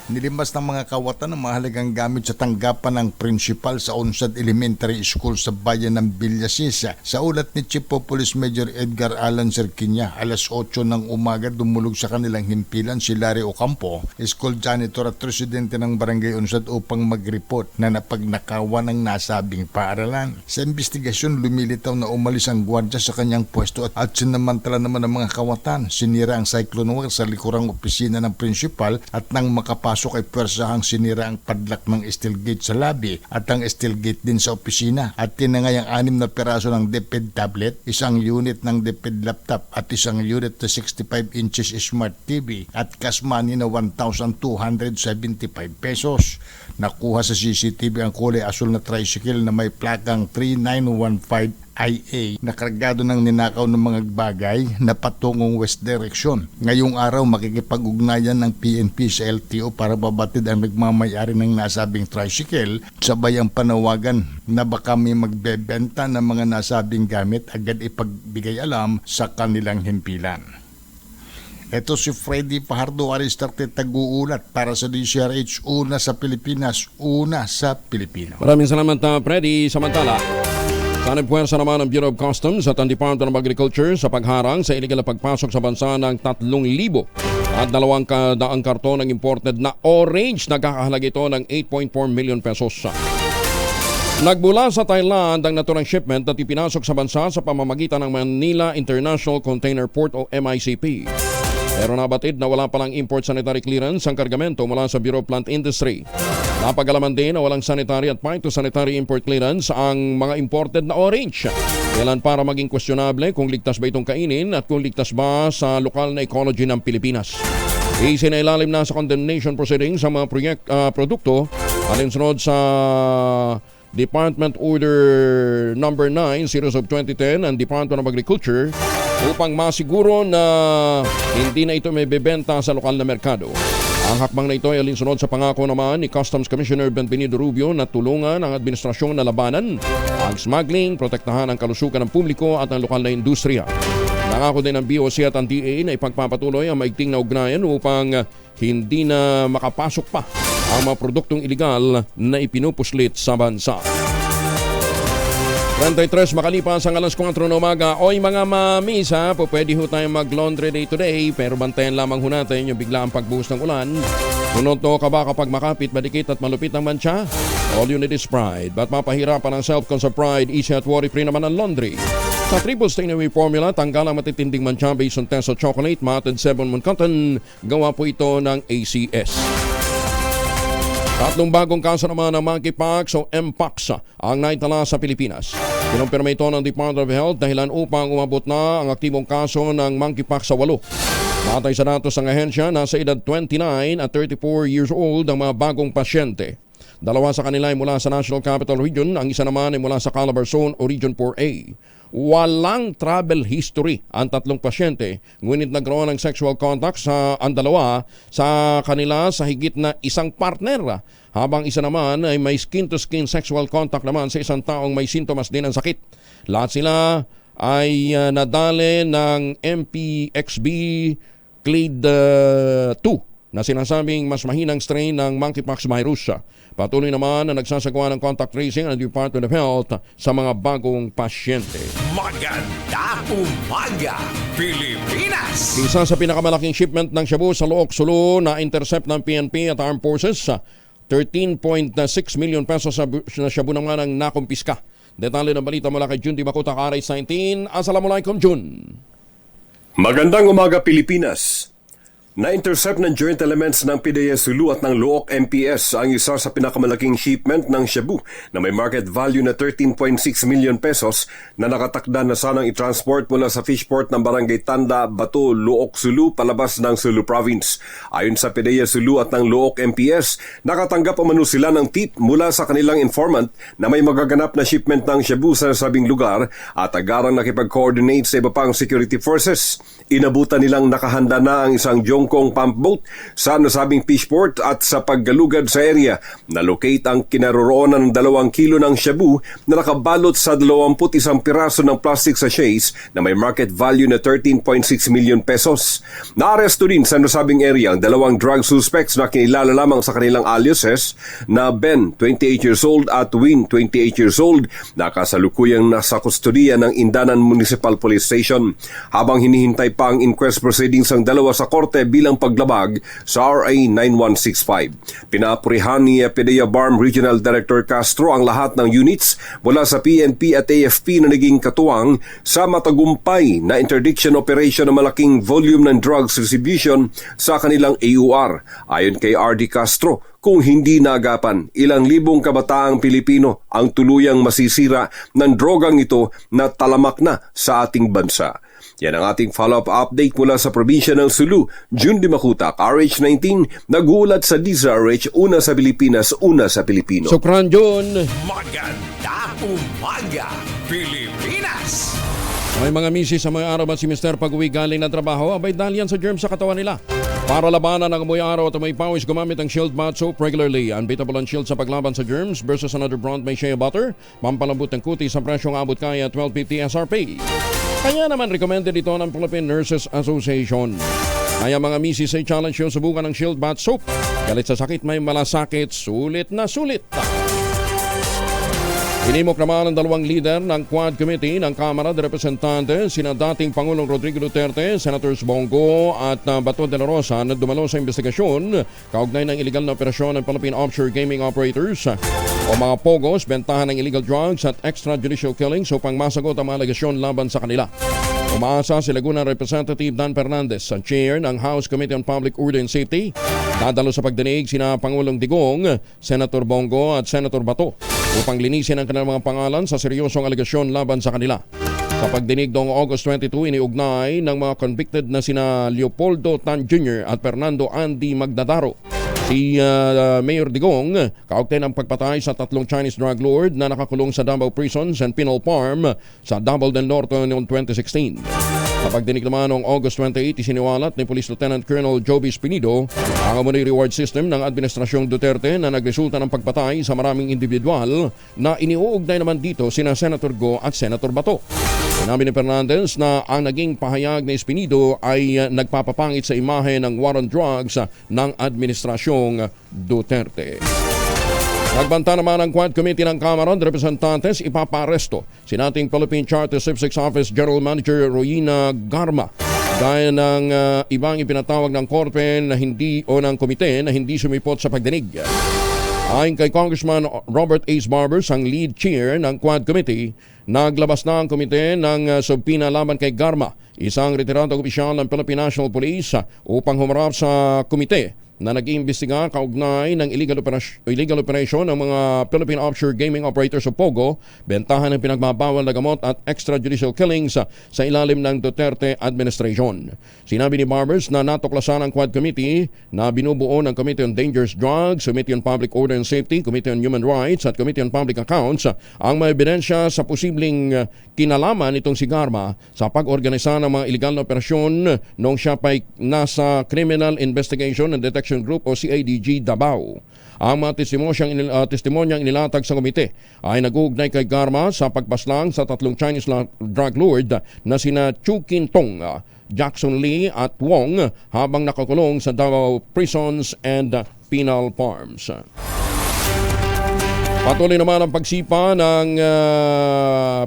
Nilimbas ng mga kawatan ng mahalagang gamit sa tanggapan ng principal sa Onsad Elementary School sa bayan ng Villasis. Sa ulat ni Chief of Police Major Edgar Alan Cerquiña, alas 8 ng umaga dumulog sa kanilang himpilan si Larry Ocampo, school janitor at residente ng Barangay Onsad upang mag-report na napagnakawan ng nasabing paaralan. Sa investigasyon, lumilitaw na umalis ang gwardya sa kanyang pwesto at sinamantala naman ng mga kawatan. Sinira ang cyclone wire sa likurang opisina ng principal at nang makapasok ay pwersahang sinira ang padlock ng steel gate sa lobby at ang steel gate din sa opisina at tinangay ang 6 na peraso ng DepEd tablet, isang unit ng DepEd laptop at isang unit na 65 inches smart TV at cash money na 1,275 pesos. Nakuha sa CCTV ang kulay asul na tricycle na may plakang 3915 IA na kargado ng ninakaw ng mga bagay na patungong west direction. Ngayong araw makikipag-ugnayan ng PNP sa LTO para babatid ang nagmamayari ng nasabing tricycle, sabay ang panawagan na baka may magbebenta ng mga nasabing gamit agad ipagbigay alam sa kanilang himpilan. Ito si Freddy Pajardo, Aris 38, tag-uulat para sa DZRH, una sa Pilipinas, una sa Pilipino. Maraming salamat, Freddy. Samantala, sanib-puwersa naman ang Bureau of Customs at ang Department of Agriculture sa pagharang sa iligal na pagpasok sa bansa ng 3,000 at 200 karton ng imported na orange. Nagkakahalaga ito ng 8.4 million pesos. Nagbula sa Thailand ang naturang shipment at ipinasok sa bansa sa pamamagitan ng Manila International Container Port o MICP. Pero nabatid na wala palang import sanitary clearance ang kargamento mula sa Bureau of Plant Industry. Napagalaman din na walang sanitary at phytosanitary import clearance ang mga imported na orange. Kailan para maging questionable kung ligtas ba itong kainin at kung ligtas ba sa lokal na ecology ng Pilipinas. Isinailalim na sa condemnation proceedings ang mga produkto alinsunod sa Department Order Number 9, Series of 2010 and Department of Agriculture upang masiguro na hindi na ito may bebenta sa lokal na merkado. Ang hakbang na ito ay alinsunod sa pangako naman ni Customs Commissioner Benvenido Rubio na tulungan ang administrasyon na labanan ang smuggling, protektahan ang kalusugan ng publiko at ang lokal na industriya. Nangako din ng BOC at ang DA na ipagpapatuloy ang maigting na ugnayan upang hindi na makapasok pa ang mga produktong iligal na ipinupuslit sa bansa. 33 makalipas ang alas 4 ng umaga. Oy mga mamisa, pwede ho tayong mag-laundry day today pero bantayan lamang ho natin yung biglaang pagbuhos ng ulan. Tunod to ka ba kapag makapit, madikit at malupit ang mancha? All you need is pride. Ba't mapahirapan ang self-concept pride? Easy at worry-free naman ang laundry. Sa triple stain away formula, tanggal ang matitinding mancha based on test of chocolate, matted 7-mon cotton. Gawa po ito ng ACS. 3 bagong kaso naman ng monkeypox o Mpox ang naitala sa Pilipinas. Kinumpirma ito ng Department of Health dahilan upang umabot na ang aktibong kaso ng monkeypox sa 8. Batay sa datos ng ahensya, nasa edad 29 at 34 years old ang mga bagong pasyente. Dalawa sa kanila ay mula sa National Capital Region, ang isa naman ay mula sa Calabar Zone o Region 4A. Walang travel history ang tatlong pasyente, ngunit nagkaroon ng sexual contact ang dalawa sa kanila sa higit na isang partner, habang isa naman ay may skin-to-skin sexual contact naman sa isang taong may sintomas din ng sakit. Lahat sila ay nadali ng MPXB Clade 2 na sinasabing mas mahinang strain ng monkeypox virus. Patuloy naman na nagsasagawa ng contact tracing ang Department of Health sa mga bagong pasyente. Magandang umaga, Pilipinas! Isa sa pinakamalaking shipment ng shabu sa Look, Sulu na intercept ng PNP at Armed Forces, 13.6 million pesos na shabu naman ang nakumpiska. Detalye ng balita mula kay Jun Di Makuta, RH19. Assalamualaikum, Jun. Magandang umaga, Pilipinas. Na-intercept ng joint elements ng PDEA Sulu at ng Luok MPS ang isa sa pinakamalaking shipment ng shabu na may market value na 13.6 million pesos na nakatakda na sanang i-transport mula sa fishport ng Barangay Tanda, Bato, Luok, Sulu palabas ng Sulu Province. Ayon sa PDEA Sulu at ng Luok MPS, nakatanggap umano sila ng tip mula sa kanilang informant na may magaganap na shipment ng shabu sa nasabing lugar at agarang nakipag-coordinate sa iba pang security forces. Inabutan nilang nakahanda na ang isang Jongkong pump boat sa nasabing fishport at sa paggalugad sa area, na-locate ang kinaroroonan ng 2 kilo ng shabu na nakabalot sa 21 piraso ng plastic sachets na may market value na 13.6 million pesos. Naaresto din sa nasabing area ang 2 drug suspects na kinilala lamang sa kanilang aliases na Ben, 28 years old at Win, 28 years old, na kasalukuyang nasa kustodiya ng Indanan Municipal Police Station. Habang hinihintay pa ang inquest proceedings ang dalawa sa korte bilang paglabag sa RA 9165. Pinapurihan ni PDEA BARM Regional Director Castro ang lahat ng units mula sa PNP at AFP na naging katuwang sa matagumpay na interdiction operation ng malaking volume ng drugs distribution sa kanilang AUR. Ayon kay RD Castro, kung hindi naagapan, ilang libong kabataang Pilipino ang tuluyang masisira ng drogang ito na talamak na sa ating bansa. Yan ang ating follow-up update mula sa probinsya ng Sulu. Jun Di Makutak, RH19, nagulat sa DZRH, una sa Pilipinas, una sa Pilipino. Sukran, Jun. Magandang umaga, Pilipinas! May mga misis sa mga araw at si Mr. pag-uwi galing na trabaho, abay dahil yan sa germs sa katawan nila. Para labanan ang amoy araw at may pawis, gumamit ang Shield Bath Soap regularly. Unbeatable ang Shield sa paglaban sa germs versus another brand may shea butter. Pampalambot ng kutis sa presyong abot kaya 12.50 SRP. Kaya naman recommended ito ng Philippine Nurses Association. Kaya mga misis ay challenge yung subukan ng Shield Bath Soap. Galit sa sakit, may malasakit, sulit na sulit. Inimok naman ang 2 leader ng Quad Committee ng Kamara de Representantes, sina dating Pangulong Rodrigo Duterte, Senators Bongo at Bato de la Rosa na dumalo sa investigasyon kaugnay ng illegal na operasyon ng Philippine Offshore Gaming Operators o mga POGOs, bentahan ng illegal drugs at extrajudicial killings upang masagot ang mga alegasyon laban sa kanila. Umaasa si Laguna Representative Dan Fernandez, sa chair ng House Committee on Public Order and Safety. Dadalo sa pagdinig sina Pangulong Digong, Senator Bongo at Senator Bato upang linisin ang kanilang mga pangalan sa seryosong alegasyon laban sa kanila. Sa pagdinig noong August 22, iniugnay ng mga convicted na sina Leopoldo Tan Jr. at Fernando Andy Magdadaro si Mayor Digong kaugnay ng pagpatay sa 3 Chinese drug lord na nakakulong sa Davao Prisons and Penal Farm sa Davao del Norte noong 2016. Sa pagdinig naman noong August 28, isiniwalat ni Police Lieutenant Colonel Joby Spinido ang amunay reward system ng Administrasyong Duterte na nagresulta ng pagpatay sa maraming individual na iniuugnay naman dito sina Senator Go at Senator Bato. Sinabi ni Fernandez na ang naging pahayag ni Espinido ay nagpapapangit sa imahe ng war on drugs ng Administrasyong Duterte. Nagbanta naman ang Quad Committee ng Kamara de Representantes, ipaparesto si nating Philippine Charter Civics Office General Manager Royina Garma dahil ng ibang ipinatawag ng korte na hindi o ng komite na hindi sumipot sa pagdinig. Ayon kay Congressman Robert Ace Barbers, ang lead chair ng Quad Committee, naglabas na ang komite ng subpina laban kay Garma, isang retiradong opisyal ng Philippine National Police, upang humarap sa komite na nag-iimbestiga kaugnay ng illegal operation ng mga Philippine Offshore Gaming Operators o POGO, bentahan ng pinagbabawal na gamot at extrajudicial killings sa ilalim ng Duterte administration. Sinabi ni Barbers na natuklasan ang Quad Committee na binubuo ng Committee on Dangerous Drugs, Committee on Public Order and Safety, Committee on Human Rights at Committee on Public Accounts ang may ebidensya sa posibleng kinalaman itong si Garma sa pag-organisa ng mga illegal na operasyon noong siya pa'y nasa Criminal Investigation and Detection Group o CIDG Davao. Ang mga testimonyang inilatag sa komite ay nag-uugnay kay Garma sa pagpaslang sa tatlong Chinese drug lord na sina Chu Kintong, Jackson Lee at Wong habang nakakulong sa Davao Prisons and Penal Farms. Patuloy naman ang pagsipa ng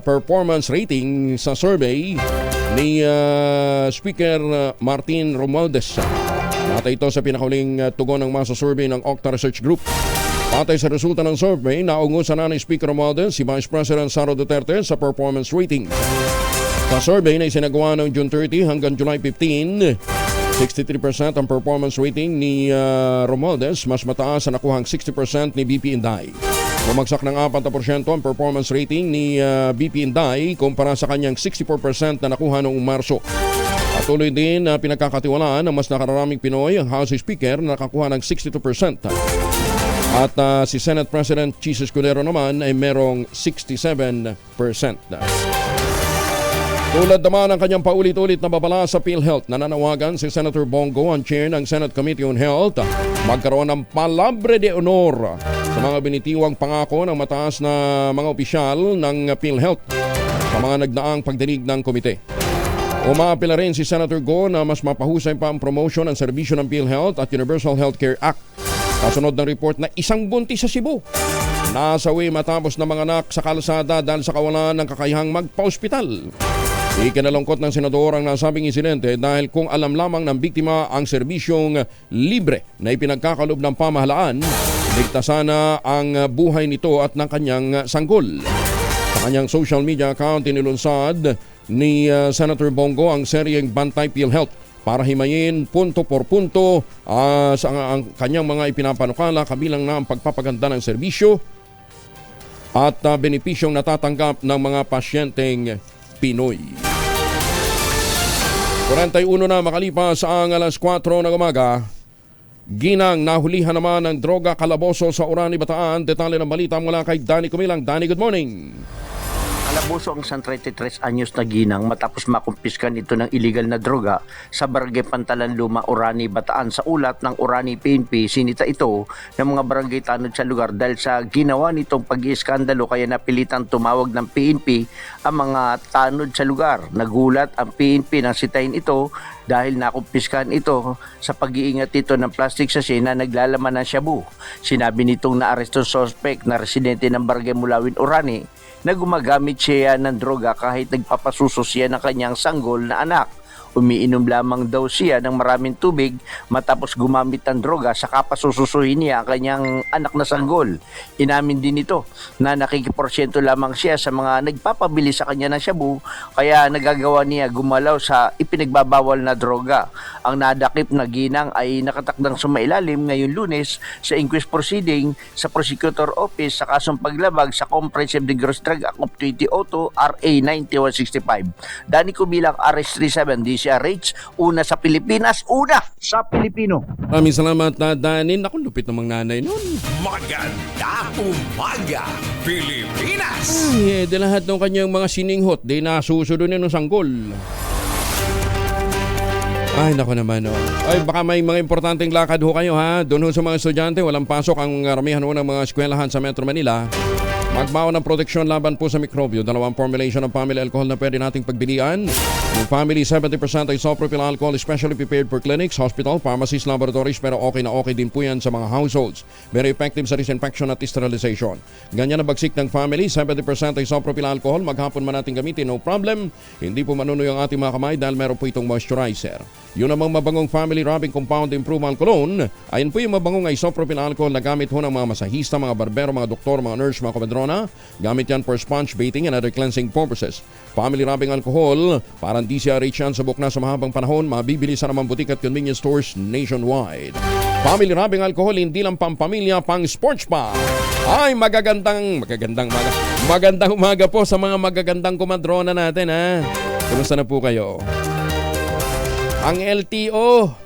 performance rating sa survey ni Speaker Martin Romualdez. Batay ito sa pinakahuling tugon ng masa survey ng Octa Research Group. Batay sa resulta ng survey, naungusan na ni Speaker Romualdez si Vice President Sara Duterte sa performance rating. Sa survey na isinagawa ng June 30 hanggang July 15, 63% ang performance rating ni Romualdez, mas mataas sa nakuhang 60% ni BP Inday. Bumagsak ng 40% ang performance rating ni BP Inday kumpara sa kanyang 64% na nakuha noong Marso. Patuloy din na pinagkakatiwalaan ng mas nakararaming Pinoy ang House Speaker na nakakuha ng 62%. At si Senate President Chis Escudero naman ay merong 67%. Tulad naman ang kanyang paulit-ulit na babala sa PhilHealth, nananawagan si Senator Bongo, ang chair ng Senate Committee on Health, magkaroon ng palabre de honor sa mga binitiwang pangako ng mataas na mga opisyal ng PhilHealth sa mga nagdaang pagdinig ng komite. Umaapila rin si Senator Go na mas mapahusay pa ang promotion ng serbisyo ng PhilHealth at Universal Healthcare Act. Kasunod ng report na isang buntis sa Cebu nasawi matapos na mga anak sa kalsada dahil sa kawalan ng kakayahang magpa-ospital. Ikinalungkot ng senador ang nasabing insidente dahil kung alam lamang ng biktima ang serbisyong libre na ipinagkakalob ng pamahalaan, ligtas sana ang buhay nito at ng kanyang sanggol. Sa kanyang social media account, inilunsad ni Senator Bongo ang seryeng Bantay PhilHealth para himayin punto por punto sa ang kanyang mga ipinapanukala, kabilang na ang pagpapaganda ng serbisyo at benepisyong natatanggap ng mga pasyenteng Pinoy. 41 na makalipas ang alas 4 ng umaga. Ginang nahulihan naman ng droga kalaboso sa Orani, Bataan. Detalye ng balita mula kay Danny Kumilang. Danny, good morning. Kalaboso ang 33 anyos na ginang matapos makumpiskan ito ng illegal na droga sa Barangay Pantalan Luma, Orani, Bataan. Sa ulat ng Orani PNP, sinita ito ng mga barangay tanod sa lugar dahil sa ginawa nitong pag-iiskandalo, kaya napilitang tumawag ng PNP ang mga tanod sa lugar. Nagulat ang PNP nang sitahin ito dahil nakumpiskan ito sa pag-iingat ito ng plastic sachet na naglalaman ng shabu. Sinabi nitong naaresto suspect na residente ng Barangay Mulawin, Orani, na gumagamit siya ng droga kahit nagpapasuso siya ng kanyang sanggol na anak. Umiinom lamang daw siya ng maraming tubig matapos gumamit ng droga, saka pasususuhin niya ang kanyang anak na sanggol. Inamin din ito na nakikiporsyento lamang siya sa mga nagpapabili sa kanya ng shabu, kaya nagagawa niya gumalaw sa ipinagbabawal na droga. Ang nadakip na ginang ay nakatakdang sumailalim ngayong Lunes sa inquest proceeding sa Prosecutor Office sa kasong paglabag sa Comprehensive Dangerous Drug Act of 2002 RA 9165. Danny Kumilang, RS37 DCRH, una sa Pilipinas, una sa Pilipino. Maraming salamat na Danny. Naku, lupit namang nanay nun. Maganda umaga, Pilipinas! Ay, de lahat ng kanyang mga sininghot, di nasusunod ng sanggol. Ay, naku naman. Oh. Ay, baka may mga importanteng lakad ho kayo, ha? Doon ho sa mga estudyante, walang pasok ang ramihan ho ng mga eskwelahan sa Metro Manila. Magbaon ng proteksyon laban po sa mikrobyo. 2 formulation ng family alcohol na pwede nating pagbilian. Yung family, 70% isopropyl alcohol, especially prepared for clinics, hospital, pharmacies, laboratories, pero okay na okay din po yan sa mga households. Very effective sa disinfection at sterilization. Ganyan ang bagsik ng family, 70% isopropyl alcohol, maghapon man natin gamitin, no problem. Hindi po manunoy ang ating mga kamay dahil meron po itong moisturizer. Yun namang mabangong family rubbing compound improvement cologne. Ayun po yung mabangong isopropyl alcohol na gamit ho ng mga masahista, mga barbero, mga doktor, mga nurse, mga komendro, Madrona. Gamit yan for sponge baiting and other cleansing purposes. Family wrapping alcohol, parang DCRH yan, subok na sa mahabang panahon, mabibili sa namang butik at convenience stores nationwide. Family wrapping alcohol, hindi lang pampamilya, pang sports pa. Ay, magagandang umaga po sa mga magagandang kumadrona natin, ha? Kumusta na po kayo? Ang LTO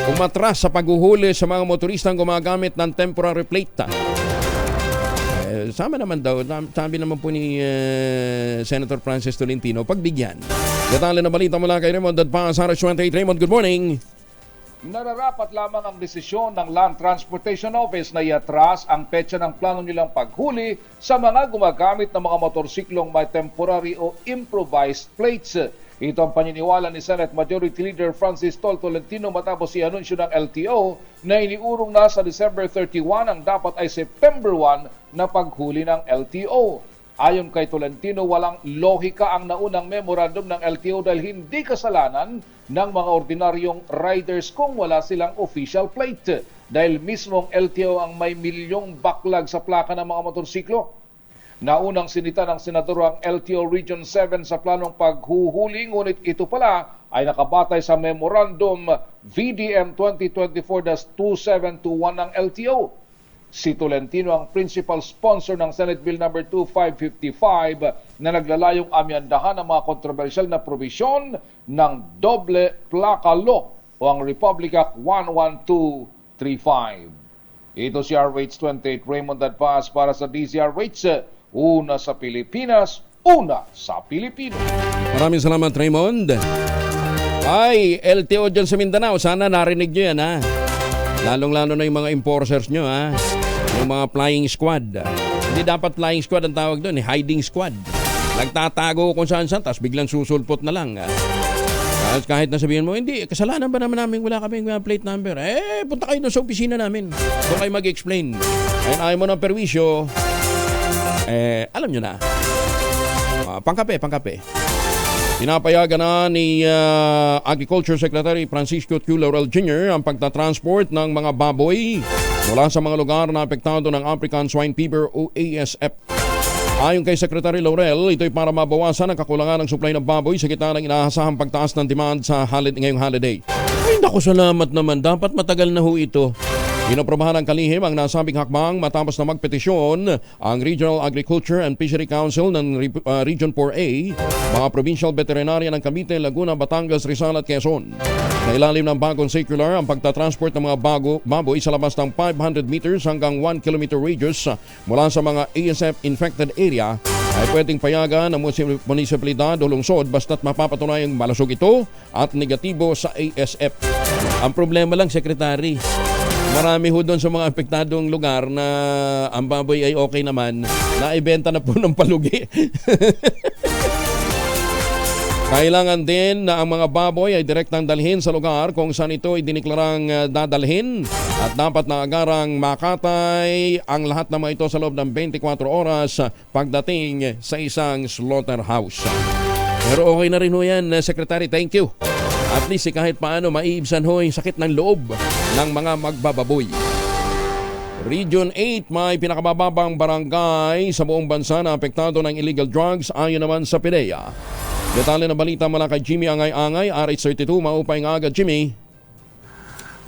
umatras sa paghuhuli sa mga motoristang gumagamit ng temporary plate. Sama naman daw, sabi naman po ni Senator Francis Tolentino, pagbigyan. Detalye na balita mula kay Raymond Dadpa, Saras 28. Raymond, good morning. Nararapat lamang ang desisyon ng Land Transportation Office na iatras ang petsa ng plano nilang paghuli sa mga gumagamit ng mga motorsiklong may temporary o improvised plates. Ito ang paniniwala ni Senate Majority Leader Francis Tolentino matapos i-anunsyo ng LTO na iniurong na sa December 31 ang dapat ay September 1 na paghuli ng LTO. Ayon kay Tolentino, walang lohika ang naunang memorandum ng LTO dahil hindi kasalanan ng mga ordinaryong riders kung wala silang official plate. Dahil mismong LTO ang may milyong backlog sa plaka ng mga motorsiklo. Naunang sinita ng senador ang LTO Region 7 sa planong paghuhuli, ngunit ito pala ay nakabatay sa Memorandum VDM 2024-2721 ng LTO. Si Tolentino ang principal sponsor ng Senate Bill No. 2555 na naglalayong amyandahan ang mga kontrobersyal na probisyon ng doble plaka law o ang Republic Act 11235. Ito si RH28 Raymond Dadpas para sa DZRH. Una sa Pilipinas, una sa Pilipino. Maraming salamat, Raymond. Ay, LTO dyan sa Mindanao, sana narinig nyo yan, ha? Lalong-lalo na yung mga enforcers nyo, ha? Yung mga flying squad. Hindi dapat flying squad ang tawag doon, hiding squad. Nagtatago kung saan-saan, tapos biglang susulpot na lang. Kahit nasabihin mo, hindi, kasalanan ba naman namin wala kaming plate number? Punta kayo doon sa opisina namin. Doon kayo mag-explain. Ayun, ayaw mo ng perwisyo. Alam nyo na. Pangkape. Pinapayagan na ni Agriculture Secretary Francisco Q. Laurel Jr. ang pagtatransport ng mga baboy mula sa mga lugar na apektado ng African Swine Fever o ASF. Ayon kay Secretary Laurel, ito'y para mabawasan ang kakulangan ng supply ng baboy sa gitna ng inaasahang pagtaas ng demand sa ngayong holiday. Ay, naku, salamat naman. Dapat matagal na ho ito. Inaprobahan ng kalihim ang nasabing hakbang matapos na magpetisyon ang Regional Agriculture and Fishery Council ng Region 4A, mga Provincial Veterinarian ng Cavite, Laguna, Batangas, Rizal at Quezon. Sa ilalim ng bagong circular, ang pagtatransport ng mga baboy sa labas ng 500 meters hanggang 1 kilometer radius mula sa mga ASF-infected area ay pwedeng payagan ng munisipalidad o lungsod basta't mapapatunayang malusog ito at negatibo sa ASF. Ang problema lang, Secretary, marami ho doon sa mga apektadong lugar na ang baboy ay okay naman, naibenta na po ng palugi. Kailangan din na ang mga baboy ay direktang dalhin sa lugar kung saan ito ay diniklarang dadalhin at dapat na agarang makatay ang lahat ng mga ito sa loob ng 24 oras pagdating sa isang slaughterhouse. Pero okay na rin ho yan, Secretary. Thank you. At least kahit paano maiibsan ho yung sakit ng loob ng mga magbababoy. Region 8 may pinakababang barangay sa buong bansa na apektado ng illegal drugs ayon naman sa PIDEA. Detalye na balita mula kay Jimmy Angay-Angay, RH32, maupay nga agad, Jimmy.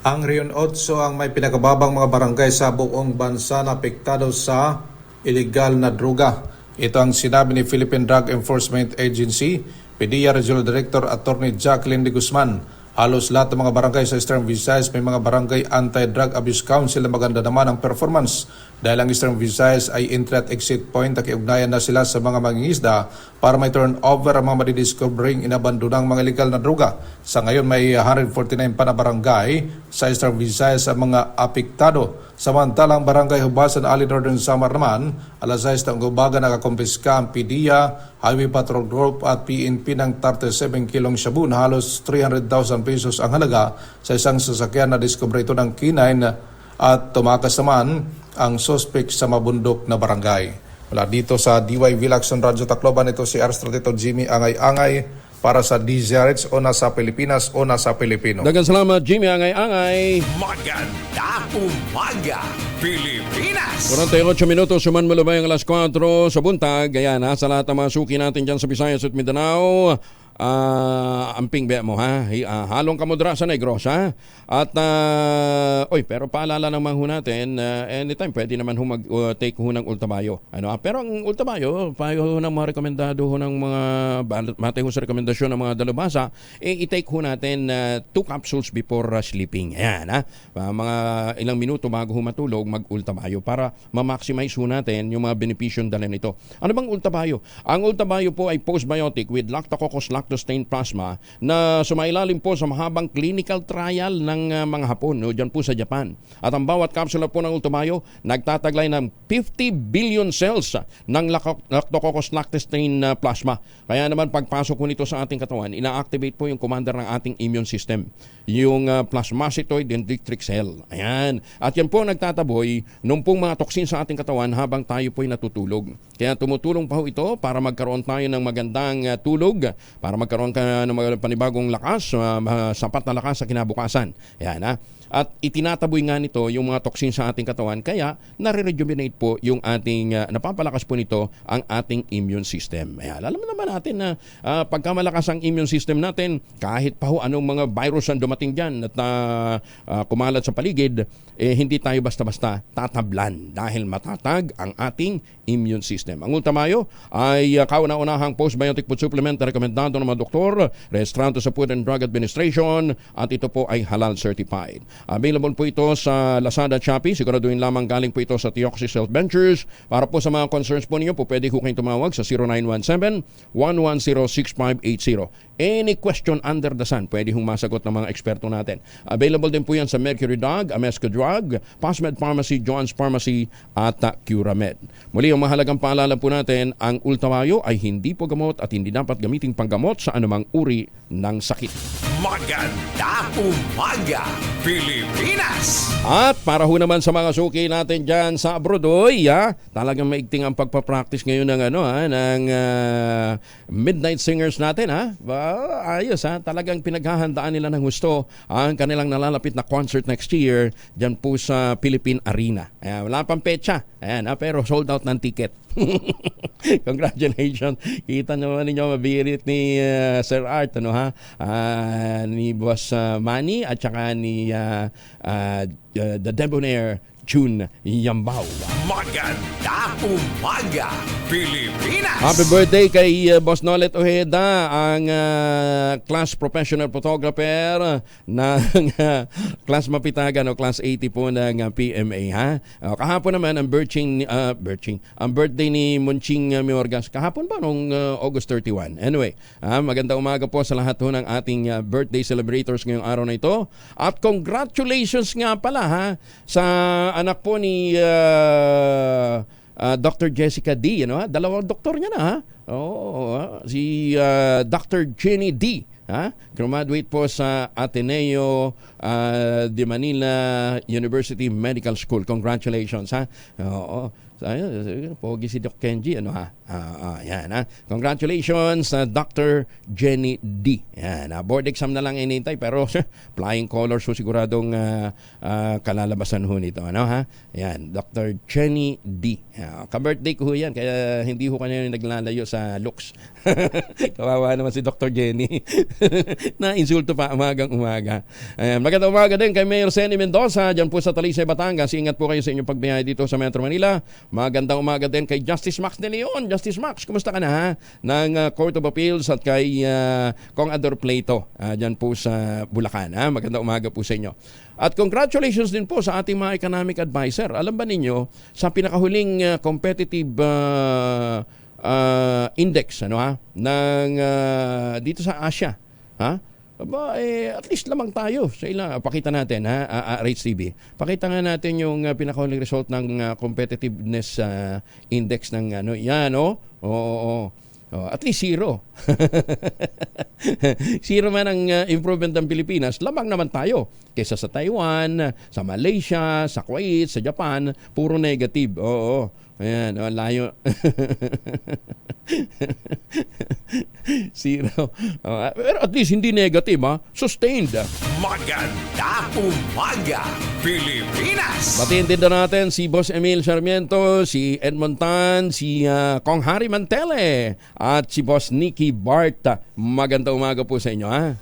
Ang Region 8 ang may pinakababang mga barangay sa buong bansa na apektado sa illegal na droga. Ito ang sinabi ni Philippine Drug Enforcement Agency, PIDEA Regional Director Attorney Jacqueline de Guzman. Halos lahat ng mga barangay sa Eastern Visayas may mga barangay Anti-Drug Abuse Council na maganda naman ang performance dahil ang Eastern Visayas ay entry at exit point na kiugnayan na sila sa mga mangingisda para may turnover ang mga madidiscovering inabandonang mga illegal na droga. Sa ngayon may 149 pa na barangay sa Eastern Visayas ang mga apektado. Samantalang barangay Hubasan, Ali, Northern Samar naman, alas 6 ng umaga nakakumpiska ang PIDEA, Highway Patrol Group at PNP ng 37 kilong shabu na halos 300,000 pesos ang halaga sa isang sasakyan na diskubre ito ng K9 at tumakas naman ang suspect sa mabundok na barangay. Mula dito sa DY Vilaxon Radyo Tacloban, ito si Arstratito Jimmy Angay-Angay para sa DZRH o nasa Pilipinas o nasa Pilipino. Daghang salamat, Jimmy Angay-Angay. Maganda umaga, Pilipinas! 48 minutos, suman mo lumay ang alas 4 sa buntag. Ayan ha, sa lahat ng mga suki natin dyan sa Visayas at Mindanao. Amping be mo ha, halong kamudra sa Negros ha. At pero paalala naman ho natin, anytime pwede naman ho mag-take ho ng Ultabayo. Pero ang Ultabayo, payo ho ng mga rekomendado ho ng mga mate ho sa rekomendasyon ng mga dalubhasa, i-take ho natin 2 capsules before sleeping. Ayan ha, mga ilang minuto bago ho matulog, mag-Ultabayo para ma-maximize ho natin yung mga benepisyon dala nito. Ano bang Ultabayo? Ang Ultabayo po ay postbiotic with lactococcus lactostain plasma na sumailalim po sa mahabang clinical trial ng mga Hapon diyan po sa Japan. At ang bawat kapsula po ng Ultimayo nagtataglay ng 50 billion cells ng lactococcus lactostain plasma. Kaya naman pagpasok po nito sa ating katawan, ina-activate po yung commander ng ating immune system, yung plasmacytoid dendritic cell. Ayan. At yan po nagtataboy nung pong mga toksin sa ating katawan habang tayo po'y natutulog. Kaya tumutulong pa ho ito para magkaroon tayo ng magandang tulog, para magkaroon ka ng panibagong lakas, sapat na lakas sa kinabukasan. Yan ha. At itinataboy nga nito yung mga toksin sa ating katawan, kaya nare-rejuvenate po yung ating, napapalakas po nito ang ating immune system. Ayan, alam naman natin na pagka malakas ang immune system natin, kahit pa ho anong mga virus ang dumating dyan at kumalat sa paligid, hindi tayo basta-basta tatablan dahil matatag ang ating immune system. Ang Ultimayo ay kauna-unahang postbiotic food supplement na rekomendado ng mga doktor, rehistrado sa Food and Drug Administration, at ito po ay halal certified. Available po ito sa Lazada at Shopee. Siguraduhin lamang galing po ito sa Theoxis Health Ventures. Para po sa mga concerns po ninyo, po pwede ko kayong tumawag sa 0917-110-6580. Any question under the sun, pwede hong masagot ng mga eksperto natin. Available din po yan sa Mercury Drug, Amesco Drug, Pasmed Pharmacy, John's Pharmacy, at Curamed. Muli, ang mahalagang paalala po natin, ang Ultimayo ay hindi po gamot at hindi dapat gamiting panggamot sa anumang uri ng sakit. Maganda umaga, Pilipinas! At para ho naman sa mga suki natin dyan sa abroad, talagang maigting ang pagpapractice ngayon ng ng Midnight Singers natin ha. Ayos ha, talagang pinaghahandaan nila ng gusto ang kanilang nalalapit na concert next year dyan po sa Philippine Arena. Wala pang petsa, pero sold out ng ticket. Congratulations. Kita naman ninyo mabirit ni Sir Art ni Boss Manny at saka ni the Debonair June Yambao. Maganda umaga, Pilipinas! Happy birthday kay Boss Nolet Ojeda, ang class professional photographer ng class Mapitagan o class 80 po ng PMA ha. Kahapon naman ang ang birthday ni Munching Miorgas. Kahapon ba nung August 31? Anyway, maganda umaga po sa lahat po ng ating birthday celebrators ngayong araw na ito. At congratulations nga pala ha sa anak po ni Dr. Jessica D. Dalawang doktor niya na ha. Si Dr. Jenny D. Graduate po sa Ateneo de Manila University Medical School. Congratulations ha. Pogi si Doc Kenji yan ha. Congratulations Dr. Jenny D. Yan, board exam na lang inintay pero flying colors so siguradong kalalabasan ho nito ha. Yan, Dr. Jenny D. Ka-birthday ko ho yan kaya hindi ho kanya naglalayo sa looks. Kawawa naman si Dr. Jenny. Na-insulto pa umaga. Magandang umaga din kay Mayor Senny Mendoza dyan po sa Talisay, Batangas. Ingat po kayo sa inyong pagbiyahe dito sa Metro Manila. Magandang umaga din kay Justice Max de Leon. Justice Max, kumusta ka na ha? Ng Court of Appeals at kay Kong Ador Plato dyan po sa Bulacan. Magandang umaga po sa inyo. At congratulations din po sa ating mga economic advisor. Alam ba ninyo, sa pinakahuling competitive index ng dito sa Asia, at least lamang tayo sa ilang. Pakita natin Rates TV. Pakita nga natin yung pinakahuling result ng competitiveness index ng at least zero. Zero man ang improvement ng Pilipinas, lamang naman tayo. Kesa sa Taiwan, sa Malaysia, sa Kuwait, sa Japan, puro negative. Ayan, layo. 0. Pero at least hindi negative, sustained. Magandang umaga, Pilipinas! Batiin din na natin si Boss Emil Sarmiento, si Edmond Tan, si Kong Harry Mantele, at si Boss Nicky Bart. Magandang umaga po sa inyo,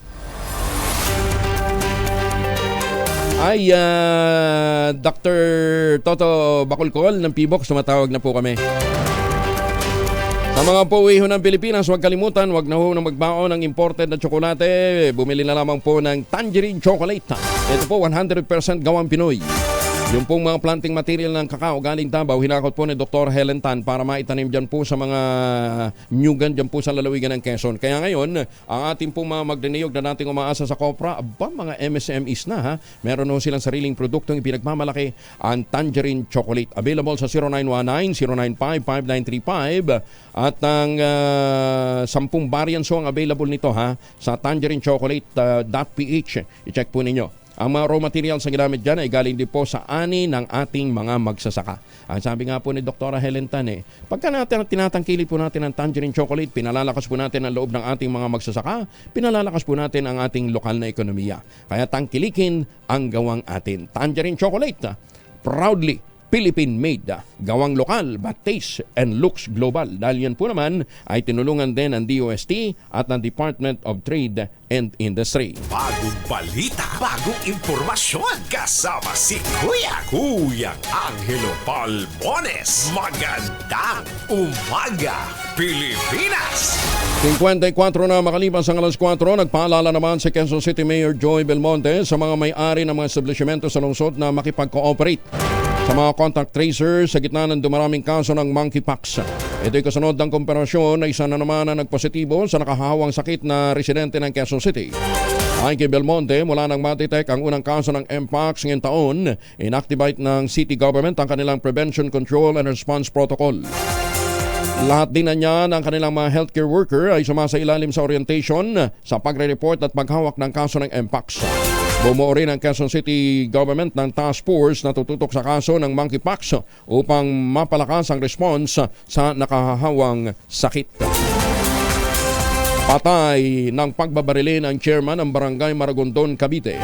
Ay, Dr. Toto Bacolcol ng PBOX, tumatawag na po kami. Sa mga pauwi ho ng Pilipinas, huwag kalimutan, huwag na ho na magbaon ng imported na tsokolate. Bumili na lamang po ng Tangerine Chocolate. Ito po, 100% gawang Pinoy. Yung pong mga planting material ng kakao galing Davao, hinakot po ni Dr. Helen Tan para maitanim dyan po sa mga nyugan dyan po sa lalawigan ng Quezon. Kaya ngayon, ang ating pong mga magdiniyog na nating umaasa sa Copra, mga MSMEs na meron ho silang sariling produktong ipinagmamalaki, ang Tangerine Chocolate. Available sa 0919-095-5935 at ang 10 variants ho ang available nito sa tangerinechocolate.ph. I-check po ninyo. Ang mga raw materials na ginamit dyan ay galing din po sa ani ng ating mga magsasaka. Ang sabi nga po ni Dr. Helen Tan, pagka natin tinatangkilik po natin ang Tangerine Chocolate, pinalalakas po natin ang loob ng ating mga magsasaka, pinalalakas po natin ang ating lokal na ekonomiya. Kaya tangkilikin ang gawang atin. Tangerine Chocolate, proudly Philippine-made, gawang lokal but taste and looks global. Dahil yan po naman ay tinulungan din ng DOST at ng Department of Trade and Industry. Bagong balita, bagong impormasyon, kasama si Kuya Angelo Palmones. Magandang umaga, Pilipinas! 54 na makalipas ang alas 4, nagpaalala naman si Quezon City Mayor Joy Belmonte sa mga may-ari ng mga establishmento sa lungsod na makipag-cooperate sa mga contact tracers sa gitna ng dumaraming kaso ng monkeypox. Ito'y kasunod ng komparasyon na isa na naman na nagpositibo sa nakahawang sakit na residente ng Quezon City. Ayon kay Belmonte, mula nang matitect ang unang kaso ng Mpox ngayong taon, inactivate ng city government ang kanilang Prevention, Control and Response Protocol. Lahat din na niya ng kanilang mga healthcare worker ay sumasailalim sa orientation sa pagre-report at paghawak ng kaso ng Mpox. Bumuo rin ang Quezon City Government ng task force na tututok sa kaso ng monkeypox upang mapalakas ang response sa nakahawang sakit. Patay ng pagbabarilin ang chairman ng Barangay Maragondon, Cavite.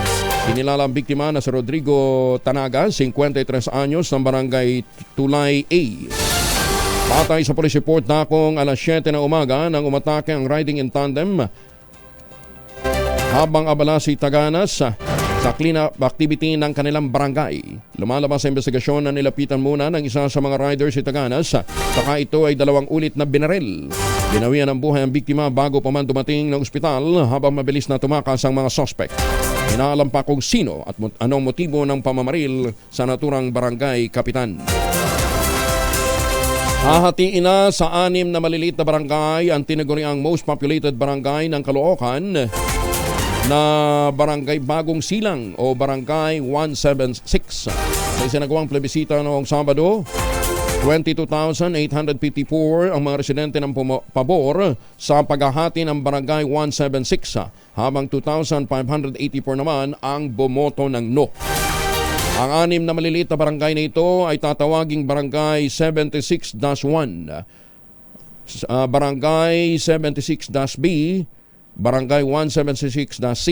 Kinilala ang biktima na si Rodrigo Tanaga, 53 anyos, ng Barangay Tulay A. Patay sa police report na kung alas 7 na umaga nang umatake ang riding in tandem habang abala si Taganas sa clean-up activity ng kanilang barangay. Lumalabas sa investigasyon na nilapitan muna ng isa sa mga riders si Taganas, saka ito ay 2 ulit na binaril. Binawian ng buhay ang biktima bago pa man dumating ng ospital habang mabilis na tumakas ang mga suspect. Inaalam pa kung sino at anong motibo ng pamamaril sa naturang barangay kapitan. Hahatiin na sa 6 na maliliit na barangay ang tinaguriang most populated barangay ng Caloocan na Barangay Bagong Silang o Barangay 176. Sa isinagawang plebisita noong Sabado, 22,854 ang mga residente ng pabor sa paghahati ng Barangay 176 habang 2,584 naman ang bumoto ng no. Ang 6 na maliliit na barangay na ito ay tatawaging Barangay 76-1, Barangay 76-B, Barangay 176-C,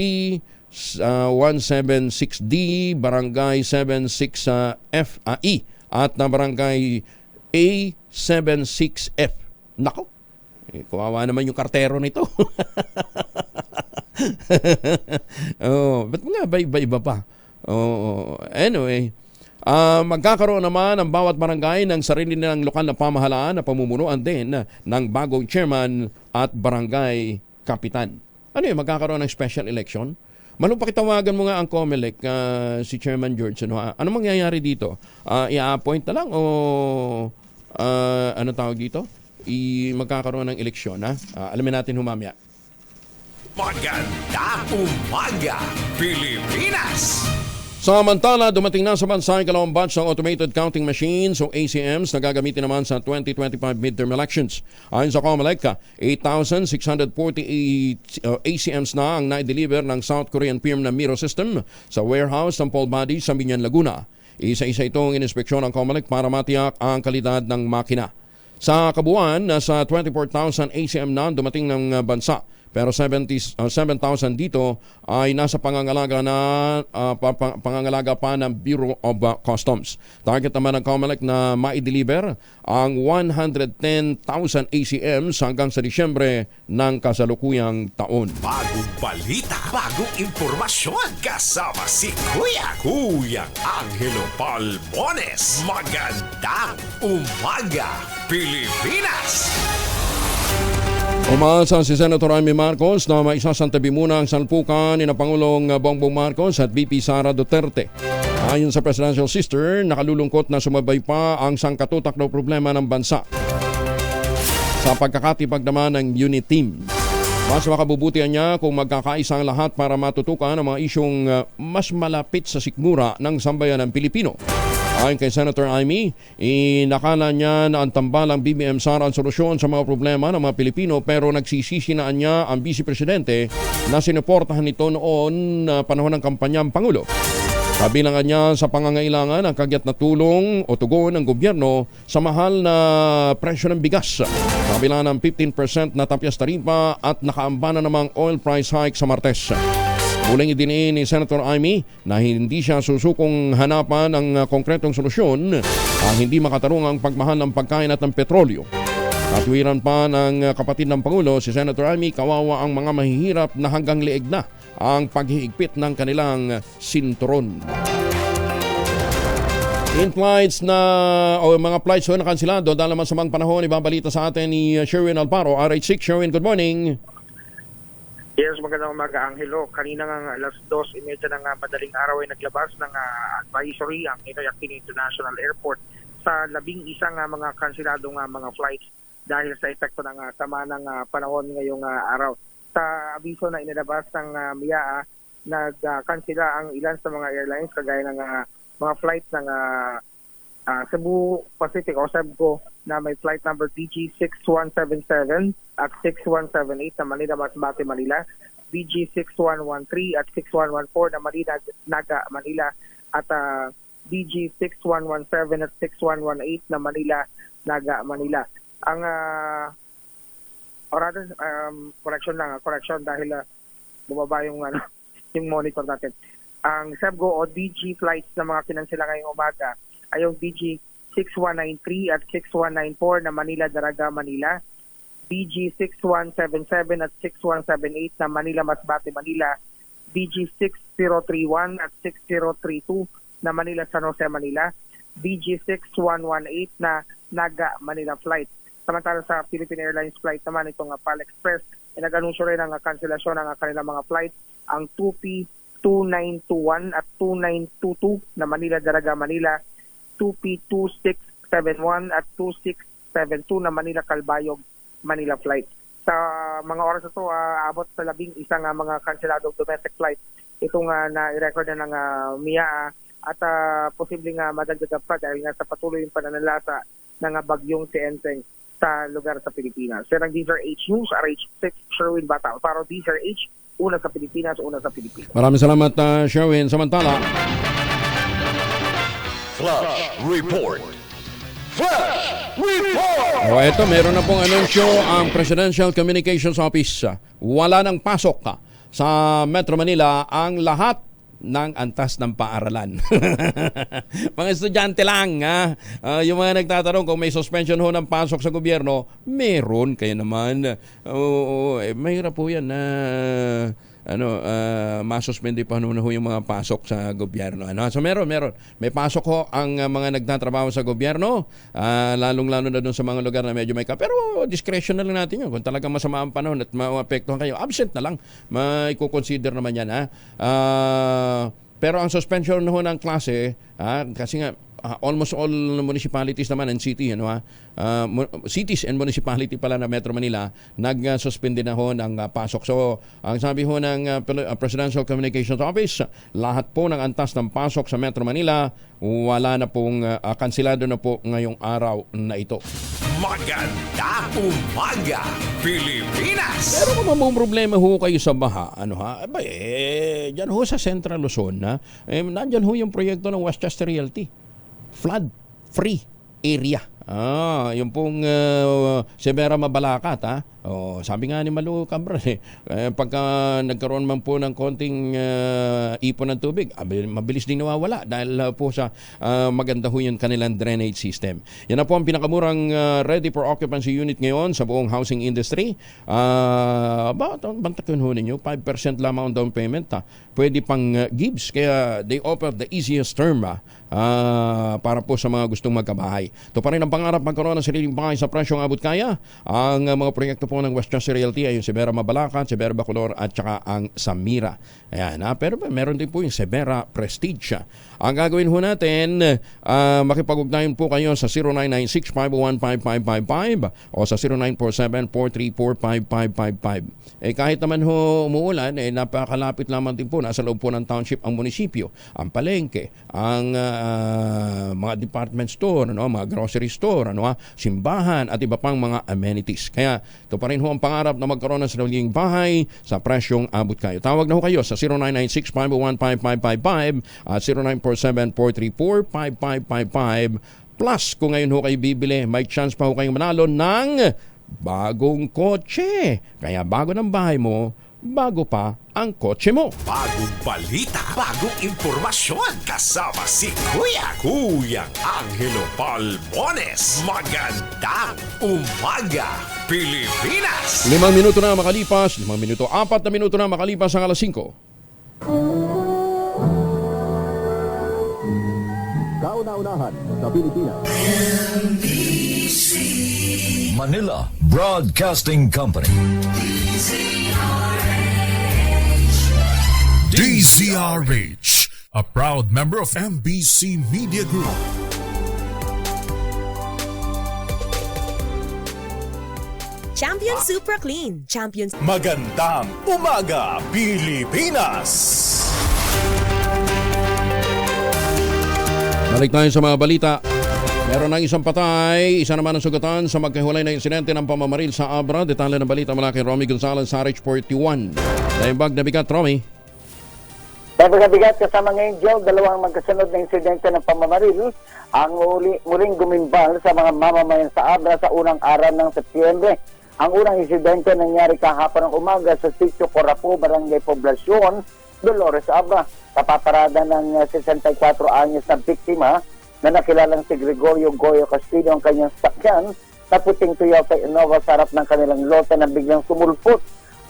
176D, Barangay 76E at na Barangay A76F. Nako, kawawa naman yung kartero nito. Ba't nga ba iba pa? Anyway, magkakaroon naman ang bawat barangay ng sarili nilang lokal na pamahalaan na pamumunuan din ng bagong chairman at barangay kapitan. Ano yun, magkakaroon ng special election? Pakitawagan mo nga ang COMELEC, si Chairman George. Ano mangyayari dito? I-appoint na lang o ano tawag dito? Magkakaroon ng eleksyon, alamin natin humamaya. Magandang umaga, Pilipinas! Samantala, dumating na sa bansa ang ikalawang batch ng automated counting machines o ACMs na gagamitin naman sa 2025 midterm elections. Ayon sa COMELEC, 8,648 ACMs na ang na-deliver ng South Korean firm na Miro System sa warehouse ng Paul Body sa Binyan, Laguna. Isa-isa itong ininspeksyon ng COMELEC para matiyak ang kalidad ng makina. Sa kabuuan, nasa 24,000 ACM na dumating ng bansa. Pero 7,000 dito ay nasa pangangalaga pa ng Bureau of Customs. Target naman ng COMELEC na ma-deliver ang 110,000 ACMs hanggang sa Disyembre ng kasalukuyang taon. Bagong balita, bagong impormasyon. Kasama si Kuyang Angelo Palmones. Magandang umaga, Pilipinas! Umaasa si Senator Amy Marcos na maisasantabi muna ang salpukan ni na Pangulong Bongbong Marcos at VP Sara Duterte. Ayon sa presidential sister, nakalulungkot na sumabay pa ang sangkatutak na problema ng bansa sa pagkakatipag naman ng unit team. Mas makabubutihan niya kung magkakaisa ang lahat para matutukan ang mga isyong mas malapit sa sikmura ng sambayan ng Pilipino. Ayon kay Senator Amy, inakala niya na ang tambalang BBM Sara ang solusyon sa mga problema ng mga Pilipino pero nagsisisinaan niya ang Vice Presidente na sinuportahan nito noon panahon ng kampanya ng Pangulo. Kabilangan niya sa pangangailangan ang kagyat na tulong o tugon ng gobyerno sa mahal na presyo ng bigas. Kabila ng 15% na tapyas taripa at nakaamba na namang oil price hike sa Martes. Muling idiniin ni Senator Amy na hindi siya susukong hanapan ng konkretong solusyon ang hindi makatarungang pagmahal ng pagkain at ng petrolyo. Katwiran pa ng kapatid ng Pangulo, si Senator Amy, kawawa ang mga mahihirap na hanggang leeg na ang paghihigpit ng kanilang sinturon. In-flights na o mga flights na kansilado dahil naman sa mga panahon, ibabalita sa atin ni Sherwin Alparo, RH6. Sherwin, good morning. Yes, magandang umaga, Angelo. Kanina nga alas 2:30 ng madaling araw ay naglabas ng advisory ang Ninoy Aquino International Airport sa 11 mga kansiladong mga flights dahil sa epekto ng sama ng panahon ngayong araw. Sa abiso na inilabas ng MIAA, nagkansila ang ilan sa mga airlines kagaya ng mga flights ng Cebu Pacific o Cebco na may flight number BG6177 at 6178 na Manila Masbate Manila, BG6113 at 6114 na Manila Naga Manila at BG6117 at 6118 na Manila Naga Manila. Ang correction dahil bumaba yung yung monitor natin. Ang Cebco o DG flights na mga kinansila ngayong umaga ay yung BG 6193 at 6194 na Manila Daraga Manila, BG 6177 at 6178 na Manila Masbate Manila, BG 6031 at 6032 na Manila San Jose Manila, BG 6118 na Naga Manila flight. Samantala sa Philippine Airlines flight naman itong PAL Express ay nag-anunsyo rin ng kanselasyon ng kanilang mga flight, ang 2P 2921 at 2922 na Manila Daraga Manila, 2P2671 at 2672 na Manila Calbayog Manila flight. Sa mga oras na ito, abot sa 11 mga kanseladong domestic flight itong na-record na ng MIAA at posibleng madagdagan pa dahil nga sa patuloy yung pananalasa ng bagyong si Enteng sa lugar sa Pilipinas. Yan ang DZRH News, RH6, Sherwin Bata. Para DZRH, una sa Pilipinas, una sa Pilipinas. Maraming salamat, Sherwin. Samantala, Flash Report. Flash Report! o eto, meron na pong anunsyo ang Presidential Communications Office. Wala nang pasok sa Metro Manila ang lahat ng antas ng paaralan. Mga estudyante lang, ha? Yung mga nagtatanong kung may suspension ho ng pasok sa gobyerno, meron kayo naman. Mahirap po yan na masuspende pa naman ho yung mga pasok sa gobyerno. So meron. May pasok ho ang mga nagtatrabaho sa gobyerno, lalong-lalo na doon sa mga lugar na medyo may pero discretion na lang natin yun. Kung talagang masama ang panahon at maapektuhan kayo, absent na lang. Maiko-consider naman yan. Pero ang suspension ho ng klase, kasi nga, almost all municipalities naman and city, cities and municipality pala na Metro Manila nag-suspende na ho ng pasok. So, ang sabi ho ng Presidential Communications Office, lahat po ng antas ng pasok sa Metro Manila, wala na pong kansilado na po ngayong araw na ito. Magandang umaga, Pilipinas! Pero kung mamang problema ho kayo sa baha, dyan ho sa Central Luzon, nandyan ho yung proyekto ng Westchester Realty. Flood free area. Yung pong Severa Mabalacat, sabi nga ni Malu Cabral, pagka nagkaroon man po ng konting ipon ng tubig, mabilis din nawawala dahil po sa maganda ho yung kanilang drainage system. Yan na po ang pinakamurang ready for occupancy unit ngayon sa buong housing industry. Bantakin ho ninyo, 5% lamang ang down payment. Pwede pang gives, kaya they offer the easiest term para po sa mga gustong magkabahay. Ito pa rin ang pangarap magkaroon ng sariling bahay sa presyong abot kaya. Ang mga proyekto po ng Westchester Realty ay yung Severa Mabalacat, Severa Bacolor at saka ang Samira. Ayan, pero meron din po yung Severa Prestige. Ang gagawin ho natin, makipag-ugnayan po kayo sa 0996-501-5555 o sa 0947-434-5555. Kahit naman ho umuulan, napakalapit lamang din po. Nasa loob po ng township ang munisipyo, ang palengke, ang mga department store, mga grocery store, simbahan at iba pang mga amenities. Kaya ito pa rin ho ang pangarap na magkaroon ng sariling bahay sa presyong abot kayo. Tawag na ho kayo sa 0996-501-5555 at 0947-434-5555. Plus, kung ngayon ho kayo bibili, may chance pa ho kayong manalo ng bagong kotse. Kaya bago ng bahay mo, bago pa ang kotse mo. Bagong balita, bagong impormasyon. Kasama si Kuyang Angelo Palmones. Magandang umaga, Pilipinas! 5 minuto na makalipas, 4 na minuto na makalipas ang alas 5. Kauna-unahan sa Pilipinas. Manila Broadcasting Company. DZRH, a proud member of MBC Media Group. Champion Super Clean. Champion. Magandang umaga, Pilipinas! Balik tayo sa mga balita. Meron ng isang patay, isa naman ang sugatan sa magkahiwalay na insidente ng pamamaril sa Abra. Detalye ng balita mula kay Romy Gonzalez sa RH41. Daimbag na bigat, Romy. Bigat kasama ngayon, Joe, dalawang magkasunod na insidente ng pamamaril ang muling gumimbal sa mga mamamayan sa Abra sa unang araw ng Setyembre. Ang unang insidente nangyari kahapon ng umaga sa Sitio Corapo, Barangay Poblacion, Dolores, Abra. Kapaparada ng 64 anyos na biktima na nakilalang si Gregorio Goyo Castillo ang kanyang sakyan na puting Toyota Innova sa harap ng kanilang lote na biglang sumulpot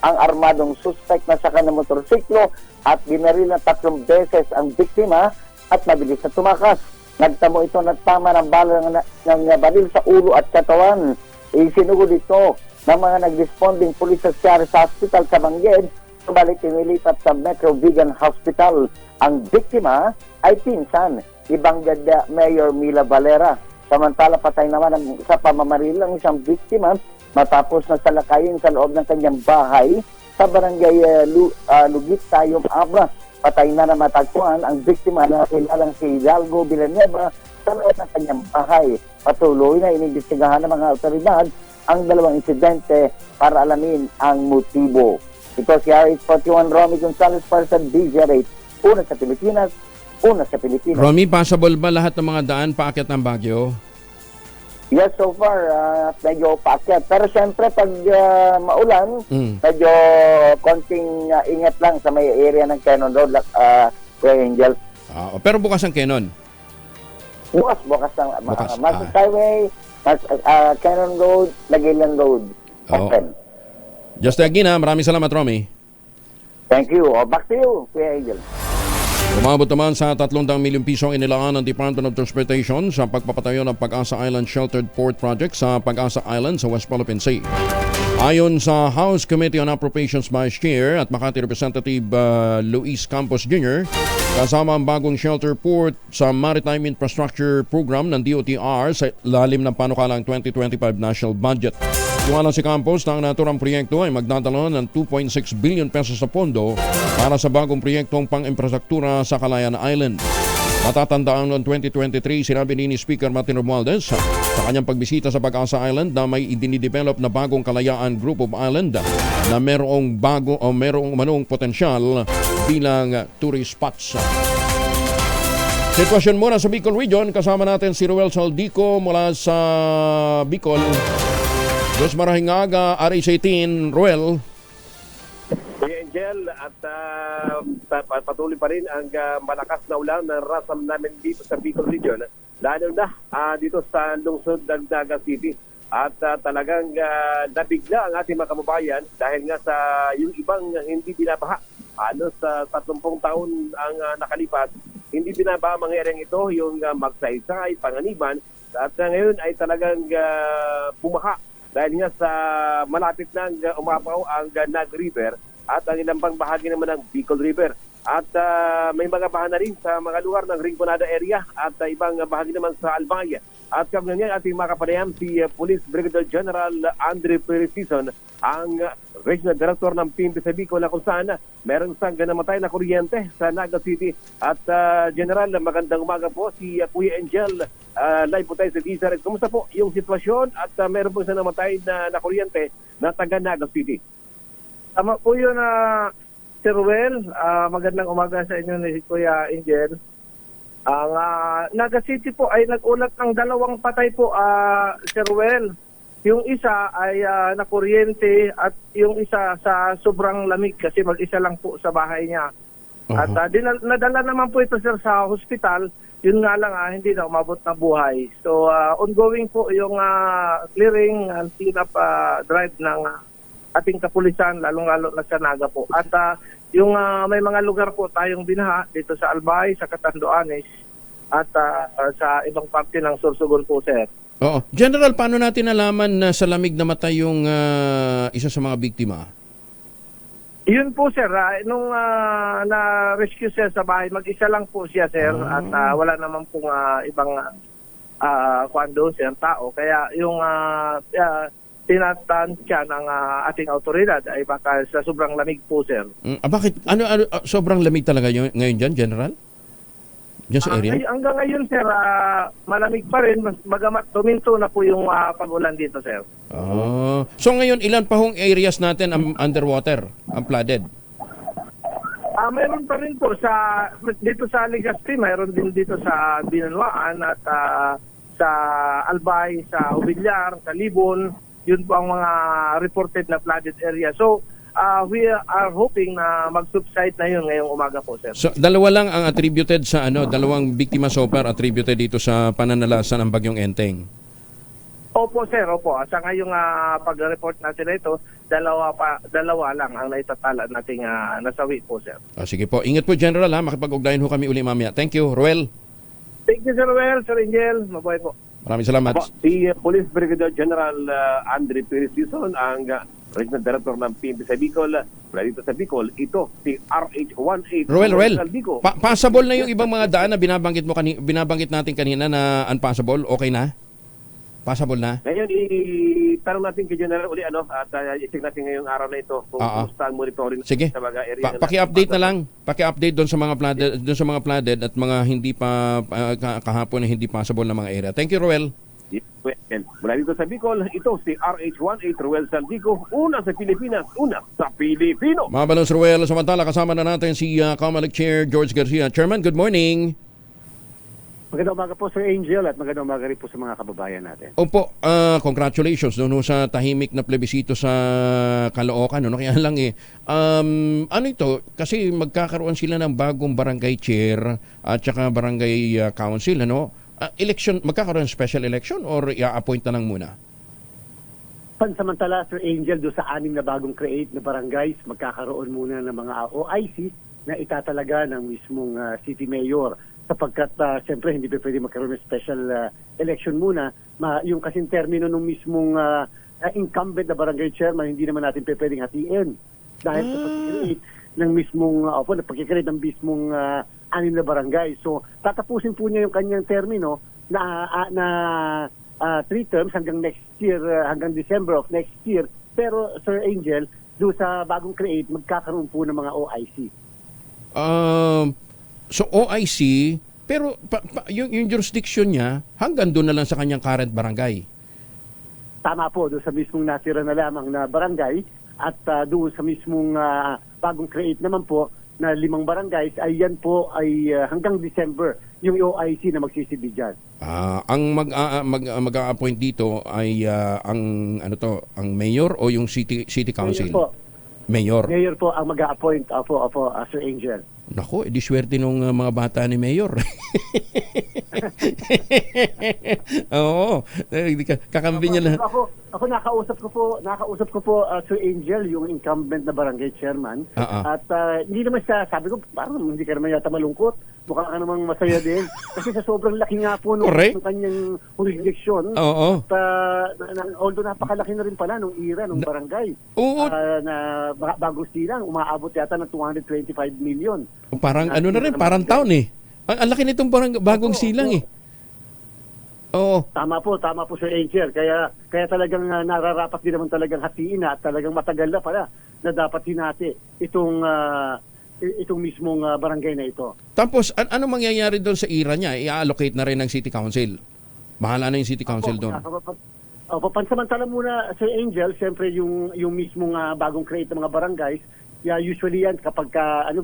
ang armadong suspect na saka ng motorsiklo at binaril na 3 beses ang biktima at mabilis na tumakas. Nagtamo ito na tama ng bala ng baril sa ulo at katawan. Isinugod ito ng mga nag-responding pulis sa Ciares Hospital sa Bangged, subalit inilipat sa Metro Vigan Hospital. Ang biktima ay pinsan ni Bangged Mayor Mila Valera. Samantala patay naman sa pamamaril ang isang biktima matapos na salakayin sa loob ng kanyang bahay sa Barangay Lugit, Tayom, Abra. Patay na matagpuan ang biktima na kilalang si Hidalgo Villanueva sa loob ng kanyang bahay. Patuloy na iniimbestigahan ng mga otoridad ang dalawang insidente para alamin ang motibo. Ito si RH41 Romy Gonzalez para sa DZRH. Una sa Pilipinas. Romy, passable ba lahat ng mga daan paakyat ng Baguio? Yes, so far, medyo paakyat. Pero syempre, pag maulan, medyo konting ingat lang sa may area ng Cannon Road, Angel. Pero bukas ang Cannon? Bukas ang Masas Highway, Cannon Road, Lagilan Road. Open. Just again, maraming salamat, Romy. Thank you. Back to you, Kuya Angel. Umabot naman sa 300 milyong piso ang inilaan ng Department of Transportation sa pagpapatayo ng Pag-asa Island Sheltered Port Project sa Pag-asa Island sa West Philippine Sea. Ayon sa House Committee on Appropriations Vice Chair at Makati Representative Luis Campos Jr., kasama ang bagong shelter port sa Maritime Infrastructure Program ng DOTR sa lalim ng panukalang 2025 National Budget. Tuwala si Campos na ang naturang proyekto ay magdadala ng 2.6 billion pesos na pondo para sa bagong proyektong pang-infrastruktura sa Calayan Island. Matatandaan noong 2023, sinabi ni Speaker Martin Romualdez sa kanyang pagbisita sa Pag-asa Island na may idinidevelop na bagong kalayaan group of island na merong manong potensyal bilang tourist spots. Sitwasyon muna sa Bicol Region, kasama natin si Ruel Saldico mula sa Bicol. Diyos marahing aga, RH18, Ruel. Angel, at patuloy pa rin ang malakas na ulan na rasam namin dito sa Bicol Region, lalo na dito sa lungsod ng Naga City. At talagang nabigla ang ating mga kababayan dahil nga sa yung ibang hindi binabaha. Sa 30 taon ang nakalipas, hindi binabaha ang mga areang ito, yung Magsaysay, Panganiban, at ngayon ay talagang bumaha dahil nga sa malapit na umapaw ang Nag River at ang ilang pang bahagi naman ng Bicol River. At may mga baha na rin sa mga lugar ng Rinconada area at ibang bahagi naman sa Albay. At kamunan niya ating makapanayam si Police Brigadier General Andre Peresison, ang Regional Director ng PNP sa Bicol, na kung saan meron isang namatay na kuryente sa Naga City. At General, magandang umaga po, si Kuya Angel, live po tayo sa DZRH. Kumusta po yung sitwasyon at meron po isang namatay na kuryente na taga Naga City? Tama po yun, Sir Ruel. Magandang umaga sa inyo ni Kuya Angel. Ang Naga City po ay nag-ulat ng 2 patay po, Sir Ruel. Yung isa ay nakuryente at yung isa sa sobrang lamig kasi mag-isa lang po sa bahay niya. At nadala naman po ito, sir, sa hospital. Yun nga lang, hindi na umabot na buhay. So ongoing po yung clearing and clean-up drive ng ating kapulisan, lalong-lalo na sa Naga po. At yung may mga lugar po tayong binaha dito sa Albay, sa Catanduanes, at sa ibang parte ng Sorsogon po, sir. Oo. General, paano natin nalaman na sa lamig namatay yung isa sa mga biktima? Yun po, sir. Nung na-rescue siya sa bahay, mag-isa lang po siya, sir. At wala naman pong ibang sir, tao. Kaya yung tinatansya ng ating autoridad ay baka sa sobrang lamig po, sir. Bakit? Ano, sobrang lamig talaga ngayon dyan, General? Diyan sa area? Hanggang ngayon, sir, malamig pa rin. Magamat tuminto na po yung pag-ulan dito, sir. So ngayon, ilan pa hong areas natin ang underwater, ang flooded? Mayroon pa rin po dito sa Legazpi, mayroon din dito sa Binanwaan at sa Albay, sa Ubilyar, sa Libon. Yun po ang mga reported na flooded area. So, we are hoping na mag-subside na yun ngayong umaga po, sir. So, 2 lang ang attributed sa 2 biktima so far attributed dito sa pananalasan ng Bagyong Enteng. Opo, sir, opo. Sa ngayong pag-report natin na ito, dalawa lang ang naitatala nating nasawi po, sir. Sige po. Ingat po, General, ha. Makipag-ugnayan ho kami uli mamaya. Thank you, Ruel. Thank you, Sir Ruel, Sir Angel. Mabuhay po. Maraming salamat. Si Police Brigadier General Andre Peresison, ang Regional Director ng PNP sa Bicol. Mula dito sa Bicol, ito si RH18. Ruel, passable na yung ibang mga daan na binabanggit natin kanina na unpassable? Okay na? Passable na? Ngayon, itanong natin kay General uli at i-check natin ngayong araw na ito kung kumusta ang monitoring sa mga area. Paki-update na lang. Paki-update doon sa mga flooded at mga hindi pa kahapon na hindi passable na mga area. Thank you, Ruel. Mula dito sa Bicol, ito si RH18 Ruel Saldico, una sa Pilipinas, una sa Pilipino. Mabalos, Ruel. Samantala, kasama na natin si Comelec Chair George Garcia. Chairman, good morning. Magandang umaga po, Sir Angel, at magandang umaga rin po sa mga kababayan natin. Opo, congratulations doon sa tahimik na plebisito sa Caloocan. Kaya lang ano ito, kasi magkakaroon sila ng bagong barangay chair at saka barangay council. Election, magkakaroon ng special election or i-appoint na lang muna? Pansamantala, Sir Angel, doon sa 6 na bagong create na barangays, magkakaroon muna ng mga OIC na itatalaga ng mismong city mayor. Sapagkat siyempre hindi pa pwede magkaroon ng special election muna. Yung kasing termino ng mismong incumbent na barangay chairman, hindi naman natin pwedeng hatiin. Dahil sa pag-create ng mismong, pag-create ng mismong 6 na barangay. So tatapusin po niya yung kanyang termino na 3 terms hanggang next year, hanggang December of next year. Pero Sir Angel, doon sa bagong create, magkakaroon po ng mga OIC. So OIC, Pero yung jurisdiction niya, hanggang doon na lang sa kanyang current barangay. Tama po, doon sa mismong natira na lamang na barangay at doon sa mismong bagong create naman po na 5 barangays ay yan po ay hanggang December yung OIC na magsisibig dyan. Ang mag-a-appoint dito ay ang mayor o yung city council? Mayor po. Mayor. Mayor po ang mag-a-appoint. Opo, Sir Angel. Nako, edi swerte nung mga bata ni Mayor. Oo, kakambi niya lang. Ako nakausap ko po Sir Angel, yung incumbent na barangay chairman. At hindi naman siya, sabi ko, parang hindi ka naman yata malungkot. Mukha ka namang masaya din. Kasi sa sobrang laki nga po nung kanyang jurisdiction. Oo. At although napakalaki na rin pala nung era, nung barangay. Oo. Na bagong silang, umaabot yata ng 225 million. Parang parang town eh. Ang laki nitong bagong silang eh. Oo. Tama po Sir Angel. Kaya talagang nararapat din naman talagang hatiin na at talagang matagal na pala na dapat hinati itong mismong barangay na ito. Tapos ano mangyayari doon sa ira niya? I-allocate na rin ng City Council. Bahala na yung City Council doon. Pansamantala muna Sir Angel, siyempre yung mismong bagong create ng mga barangays, usually yan kapag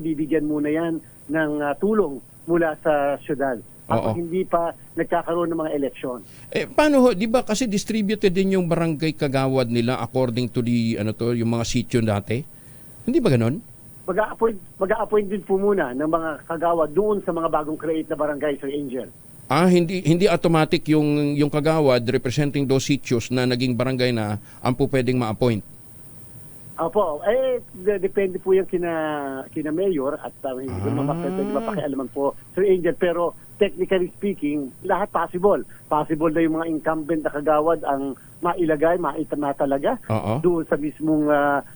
bibigyan muna yan ng tulong mula sa syudad. At hindi pa nagkakaroon ng mga eleksyon. Paano ho? 'Di ba kasi distributed din yung barangay kagawad nila according to the yung mga sitio dati? Hindi ba ganoon? Mag-a-appoint din po muna ng mga kagawad doon sa mga bagong create na barangay, Sir Angel. Hindi automatic yung kagawad representing those sitios na naging barangay na ang po pwedeng ma-appoint. Opo, depende po yan kina mayor at hindi ko mapakialaman po Sir Angel, pero technically speaking, lahat possible. Possible na yung mga incumbent na kagawad ang mailagay, maitala doon sa mismong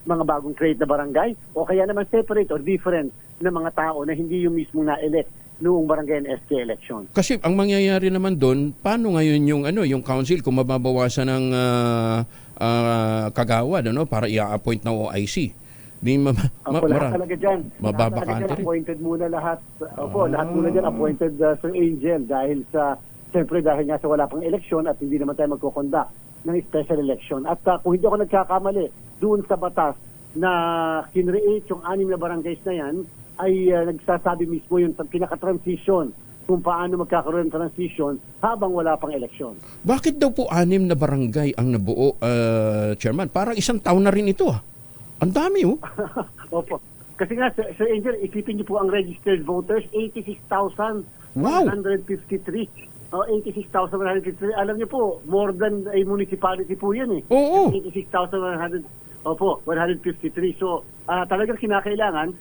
mga bagong create na barangay, o kaya naman separate or different na mga tao na hindi yung mismong na-elect noong barangay and SK election. Kasi ang mangyayari naman doon, paano ngayon yung council kung mababawasan ng kagawad para i-appoint na OIC? Lahat talaga dyan. Mababakante rin. Appointed muna lahat. Lahat muna dyan appointed Sir Angel dahil nga sa wala pang eleksyon at hindi naman tayo magkukonda ng special election. At kung hindi ako nagkakamali, doon sa batas na kinreate yung 6 na barangays na yan, ay nagsasabi mismo yung pinaka-transition kung paano magkakaroon ng transition habang wala pang eleksyon. Bakit daw po 6 na barangay ang nabuo, Chairman? Parang isang taon na rin ito Ang dami Opo. Kasi nga, Sir Angel, isipin niyo po ang registered voters, 86,153. Wow. 86,153. Alam niyo po, more than a municipality po yun eh. Oo. 86,100. Opo, 153. So, talagang kinakailangan,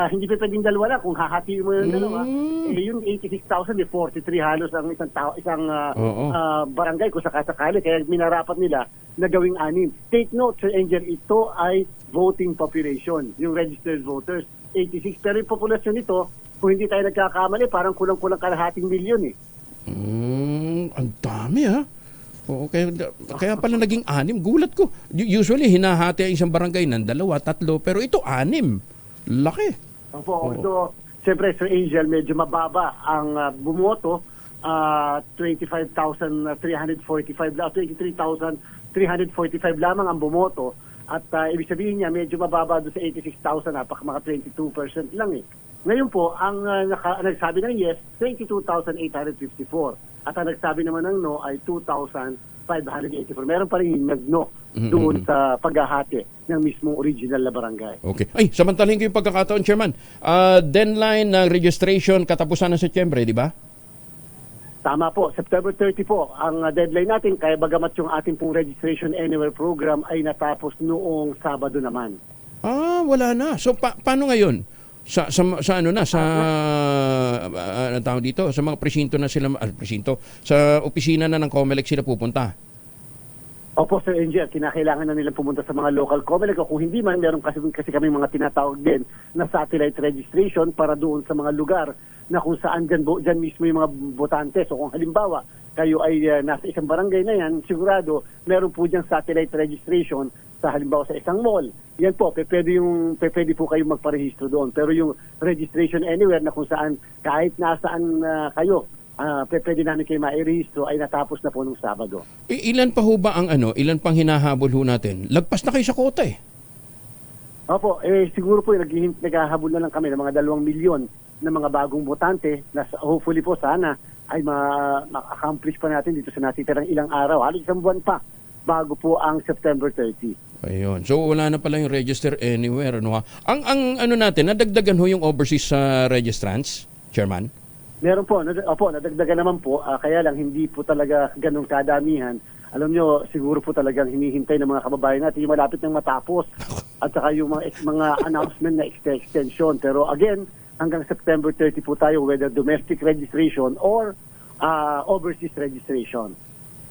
hindi pa pwedeng dalawa lang kung hahatiin mo yung dalawa. Yung 86,000, 43 halos ang isang barangay kung sakasakali. Kaya minarapat nila na gawing 6. Take note, Sir Angel, ito ay voting population, yung registered voters. 86. Pero yung populasyon nito, kung hindi tayo nagkakamali, parang kulang-kulang kalahating milyon eh. Ang dami Oo, kaya pala naging 6. Gulat ko. Usually, hinahati ang isang barangay ng 2, 3, pero ito 6. Laki. Opo. So, siyempre, Sir Angel, medyo mababa ang bumoto. 25,345 lang, 23,345 lamang ang bumoto. At ibig sabihin niya, medyo mababa doon sa 86,000, mga 22% lang eh. Ngayon po, ang nagsabi ng yes, 22,854. At ang nagsabi naman ng no ay 2,584. Meron pa rin nag-no doon sa paghahati ng mismong original na barangay. Okay. Samantalhin ko yung pagkakataon, Chairman. Deadline ng registration katapusan ng Setyembre, di ba? Tama po. September 30 po ang deadline natin. Kaya bagamat yung ating pong Registration Anywhere program ay natapos noong Sabado naman. Wala na. So, paano ngayon? Sa tawag dito, sa mga presinto na sila, sa opisina na ng COMELEC sila pupunta? Opo, Sir Angel, kinakailangan na nilang pumunta sa mga local COMELEC. O kung hindi man, meron kasi kami mga tinatawag din na satellite registration para doon sa mga lugar na kung saan dyan mismo yung mga botante. So kung halimbawa, kayo ay nasa isang barangay na yan, sigurado meron po dyan satellite registration sa halimbawa sa isang mall, yan po, pwede po kayong magparehistro doon. Pero yung registration anywhere na kung saan, kahit nasaan kayo, pwede namin kayo mairehistro ay natapos na po nung Sabado. Ilan pa ho ba ilan pang hinahabol ho natin? Lagpas na kayo sa kota eh. Opo, siguro po naghahabol na lang kami ng mga 2 milyon na mga bagong botante na hopefully po sana ay ma-accomplish pa natin dito sa natitirang ilang araw. Halos isang buwan pa bago po ang September 30. Ayun. So wala na pala yung register anywhere. Ano ha? Ang natin, nadagdagan ho yung overseas registrants, Chairman? Meron po. Nadagdagan naman po. Kaya lang hindi po talaga ganun kadamihan. Alam nyo, siguro po talagang hinihintay ng mga kababayan natin yung malapit nang matapos at saka yung mga announcement na extension. Pero again, hanggang September 30 po tayo, whether domestic registration or overseas registration.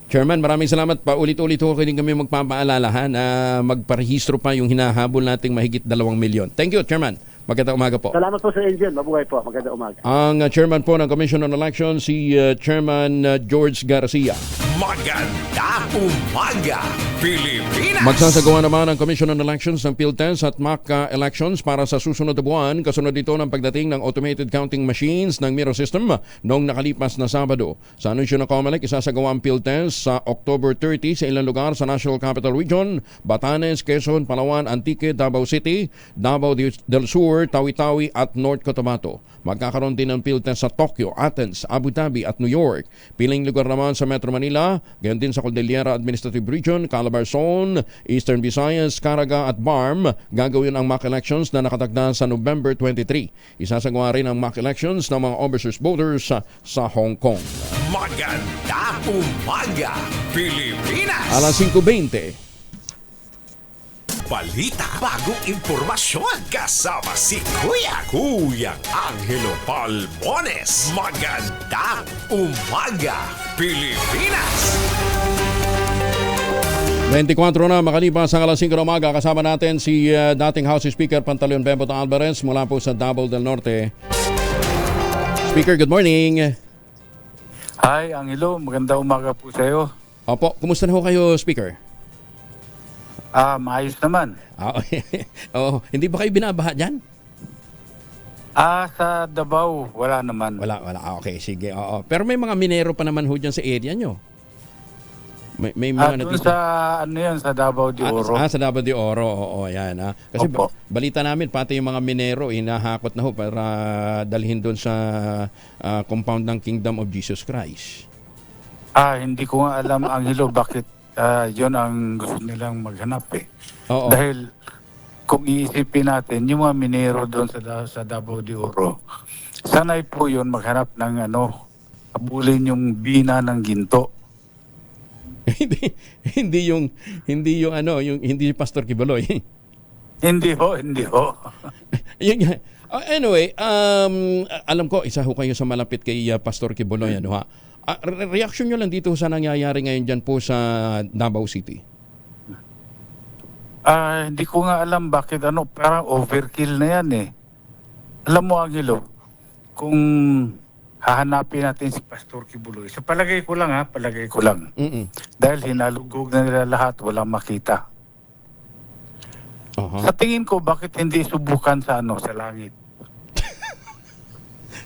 Chairman, maraming salamat. Paulit-ulit ho kami magpapaalala na magparehistro pa yung hinahabol nating mahigit 2 milyon. Thank you, Chairman. Magandang umaga po. Salamat po Sir Angel. Mabuhay po. Magandang umaga. Ang chairman po ng Commission on Elections, si Chairman George Garcia. Magandang umaga, Pilipinas! Magsasagawa naman ang Commission on Elections ng PhilTens at MAC elections para sa susunod na buwan. Kasunod dito ng pagdating ng automated counting machines ng Miro system noong nakalipas na Sabado. Sa anunsyo ng COMELEC, isasagawa ang PhilTens sa October 30 sa ilang lugar sa National Capital Region, Batanes, Quezon, Palawan, Antique, Davao City, Davao del Sur, Tawi-Tawi at North Cotabato. Magkakaroon din ng PhilTens sa Tokyo, Athens, Abu Dhabi at New York. Piling lugar naman sa Metro Manila, gayon din sa Cordillera Administrative Region, Calabarzon, Eastern Visayas, Caraga at BARM. Gagawin ang mock elections na nakatagda sa November 23. Isasagawa rin ang mock elections ng mga overseas voters sa Hong Kong. Magandang umaga, Pilipinas! Alas 5:20. Balita, bagong impormasyon, kasama si Kuyang Angelo Palmones. Magandang umaga, Pilipinas! 24 na makalipas ang alas 5 ng umaga, kasama natin si dating House Speaker Pantaleon Bebot Alvarez mula po sa Davao del Norte. Speaker, good morning. Hi, Angelo. Magandang umaga po sa iyo. Opo, kumusta na ho kayo, Speaker? Maayos naman. Oh, hindi ba kayo binabaha dyan? Sa Davao, wala naman. Wala. Okay, sige. Oo. Pero may mga minero pa naman ho dyan sa area nyo. May mga doon sa Davao de Oro. Sa Davao de Oro. Oo, yan. Kasi balita namin, pati yung mga minero, hinahakot na ho para dalhin doon sa compound ng Kingdom of Jesus Christ. Hindi ko nga alam, Angelo, bakit yun ang gusto nilang maghanap eh. Oo. Dahil kung iisipin natin, yung mga minero doon sa Davao de Oro, sanay po yun maghanap ng abulin yung bina ng ginto. hindi yung Pastor Kibuloy. Hindi ho. Anyway, alam ko isa ho kayo sa malapit kay Pastor Kibuloy, reaction nyo lang dito sa nangyayari ngayon dyan po sa Davao City. Hindi ko nga alam bakit parang overkill na yan eh. Alam mo, Angelo, kung hahanapin natin si Pastor Kibuloy, sa palagay ko lang. Dahil hinalugog na nila lahat, walang makita. Sa tingin ko, bakit hindi subukan sa langit?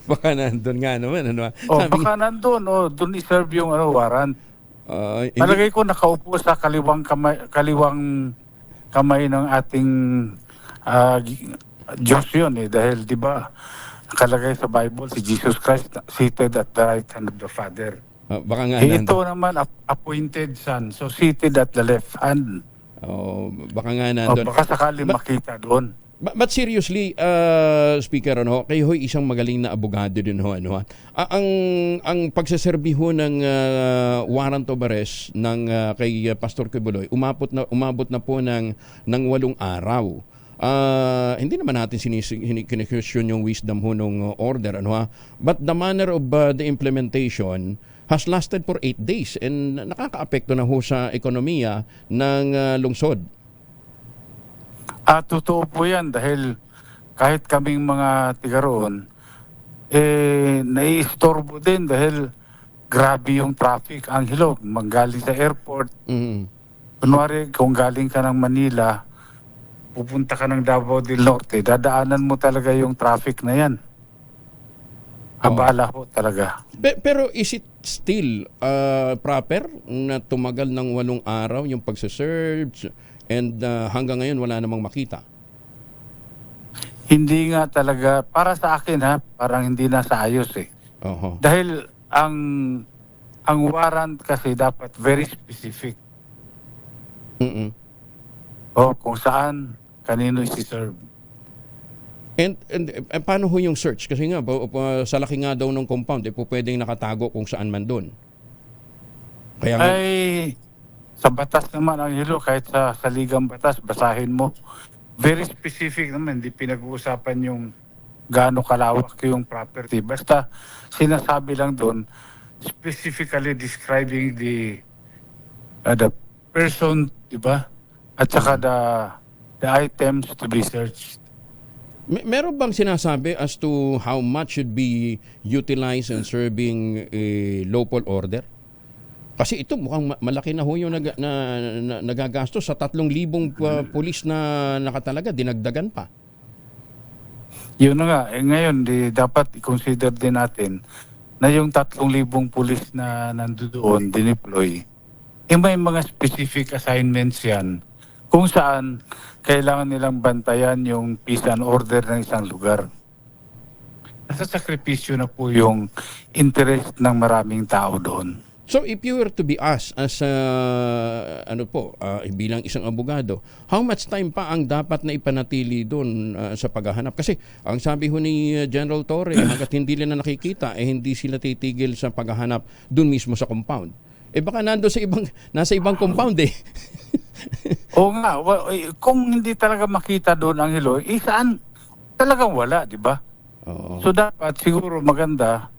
Baka nandun nga naman. Baka nandun. Doon iserve yung warrant. Palagay ko nakaupo sa kaliwang kamay ng ating Diyos yun eh. Dahil di ba nakalagay sa Bible si Jesus Christ seated at the right hand of the Father. Baka nga ito naman appointed son. So seated at the left hand. Baka nga nandun. Baka sakali makita doon. But seriously, Speaker, kayo ho'y isang magaling na abogado din ho. Ang pagsaserbi ho ng warrant of arrest ng kay Pastor Kibuloy, umabot na po ng 8 araw. Hindi naman natin kine-question yung wisdom ho ng order, but the manner of the implementation has lasted for 8 days and nakakaapekto na ho sa ekonomiya ng lungsod. Totoo po yan dahil kahit kaming mga tiga roon, naiistorbo din dahil grabe yung traffic. Angelo, manggaling sa airport. Kunwari, kung galing ka ng Manila, pupunta ka ng Davao del Norte, dadaanan mo talaga yung traffic na yan. Abala ho talaga. Pero is it still proper na tumagal ng 8 araw yung pagsasearch and hanggang ngayon wala namang makita? Hindi nga talaga, para sa akin ha, parang hindi na sa ayos eh. Dahil ang warrant kasi dapat very specific. Kung saan, kanino isi-serve. And paano ho yung search? Kasi nga, sa laki nga daw ng compound, pwedeng nakatago kung saan man doon. Kaya nga, sa batas naman, ang hilo, kahit sa ligang batas, basahin mo. Very specific naman, hindi pinag-uusapan yung gaano kalawak yung property. Basta sinasabi lang doon, specifically describing the person, di ba? At saka the items to be searched. Meron bang sinasabi as to how much should be utilized in serving a lawful order? Kasi ito mukhang malaki na ho yung nagagastos sa 3,000 pulis na nakatalaga, dinagdagan pa. Yun na nga, ngayon dapat i-consider din natin na yung 3,000 pulis na nandoon, dineploy, may mga specific assignments yan kung saan kailangan nilang bantayan yung peace and order ng isang lugar. Nasa sakripisyo na po yung interest ng maraming tao doon. So if you were to be asked as bilang isang abogado, how much time pa ang dapat na ipanatili doon sa paghahanap? Kasi ang sabi ho ni General Torre, hanggat hindi nila nakikita, hindi sila titigil sa paghahanap doon mismo sa compound. Baka nasa ibang compound eh. Oo nga, kung hindi talaga makita doon ang hilo, saan? Talagang wala, di ba? So dapat siguro maganda,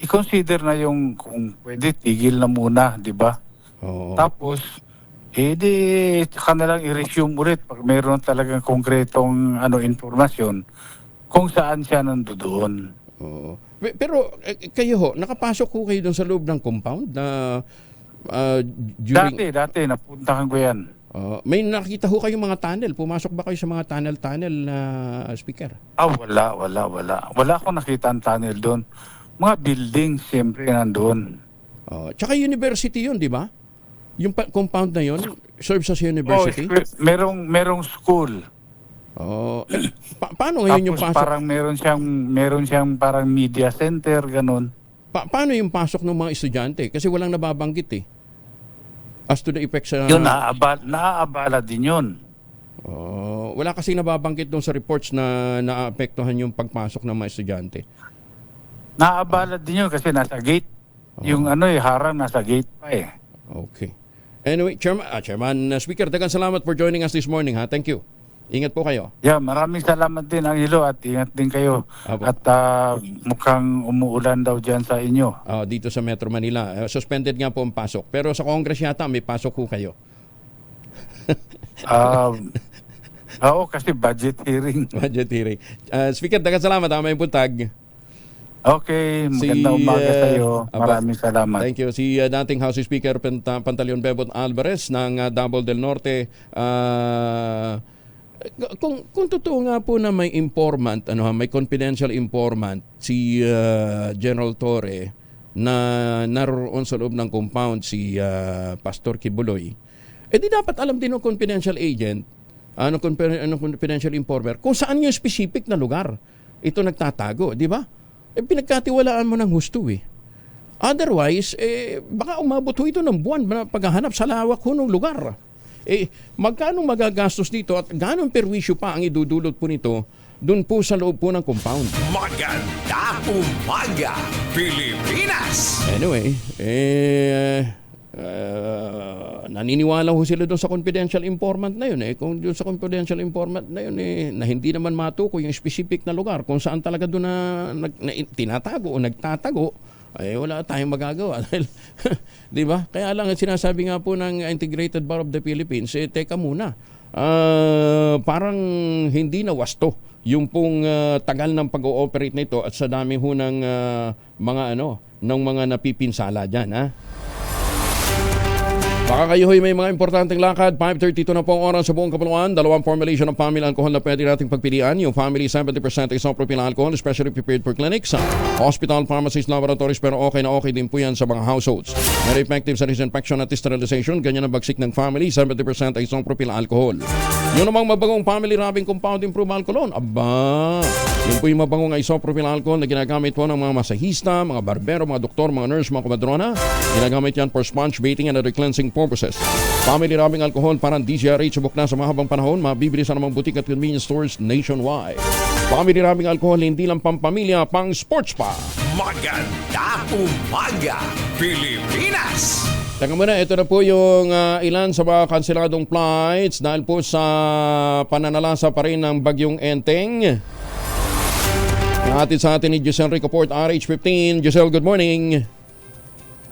i-consider na yung kung pwede, tigil na muna, di ba? Tapos, saka na lang i-resume ulit pag mayroon talagang konkretong informasyon kung saan siya nandoon. Pero kayo ho, nakapasok ho kayo doon sa loob ng compound na Dati, napuntahan ko yan. May nakita ho kayong mga tunnel? Pumasok ba kayo sa mga tunnel na speaker? Wala. Wala akong nakita ang tunnel doon. Mga building, siyempre, nandoon. Tsaka university yun, di ba? Yung compound na yun, serves as university? Merong school. Paano ngayon yung pasok? Parang meron siyang parang media center, ganun. Paano yung pasok ng mga estudyante? Kasi walang nababanggit eh. As to the effect sa... Yun, naaabala din yun. Wala kasi nababanggit doon sa reports na naapektuhan yung pagpasok ng mga estudyante. Naaabala din yun kasi nasa gate. Yung harang nasa gate pa eh. Okay. Anyway, Chairman Speaker, dagang salamat for joining us this morning. Thank you. Ingat po kayo. Yeah, maraming salamat din Angelo at ingat din kayo. At mukhang umuulan daw dyan sa inyo. Dito sa Metro Manila. Suspended nga po ang pasok. Pero sa Congress yata may pasok po kayo. Oo, kasi budget hearing. Budget hearing. Speaker, dagang salamat. May puntag. Okay, magandang umaga sa iyo. Maraming salamat. Thank you. Si dating House Speaker Pantaleon Bebot Alvarez ng Davao del Norte. Kung totoo nga po na may informant, may confidential informant si General Torre na naroon sa loob ng compound si Pastor Kibuloy, di dapat alam din ng confidential agent, confidential informer, kung saan yung specific na lugar ito nagtatago, di ba? Pinagkatiwalaan mo ng husto eh. Otherwise, baka umabot ho ito ng buwan na paghahanap sa lawak ho ng lugar. Magkano magagastos dito at ganong perwisyo pa ang idudulot po nito doon po sa loob po ng compound. Maganda umaga, Pilipinas! Anyway, naniniwala ho sila doon sa confidential informant na yun. Kung doon sa confidential informant na yun, na hindi naman matukoy yung specific na lugar kung saan talaga doon na tinatago o nagtatago, wala tayong magagawa. Di ba? Kaya lang sinasabi nga po ng Integrated Bar of the Philippines, teka muna, parang hindi na wasto yung pong tagal ng pag-ooperate nito at sa dami ho ng mga ng mga napipinsala dyan. Baka kayo may mga importanteng lakad. 5:32 na po ang oras sa buong kapuluan. Dalawang formulation ng family alcohol na pwede nating pagpilian. Yung family 70% isopropyl alcohol, especially prepared for clinics, hospital, pharmacies, laboratories, pero okay na okay din po yan sa mga households. Very effective sa disinfection at sterilization. Ganyan ang bagsik ng family, 70% isopropyl alcohol. Yung namang mabagong family rubbing compound improved alcohol. Aba, yun po yung mabagong isopropyl alcohol na ginagamit po ng mga masahista, mga barbero, mga doktor, mga nurse, mga kumadrona. Ginagamit yan for sponge baiting and other cleansing purposes. Family rubbing alcohol parang DZRH subok na sa mahabang panahon, mabibili sa namang butik at convenience stores nationwide. Family rubbing alcohol hindi lang pampamilya, pang sports pa. Maganda umaga, Pilipinas! Teka muna, ito na po yung ilan sa mga kanseladong flights dahil po sa pananalasa pa rin ng bagyong Enteng. Natin sa atin ni Giselle Ricoport, RH15. Giselle, good morning.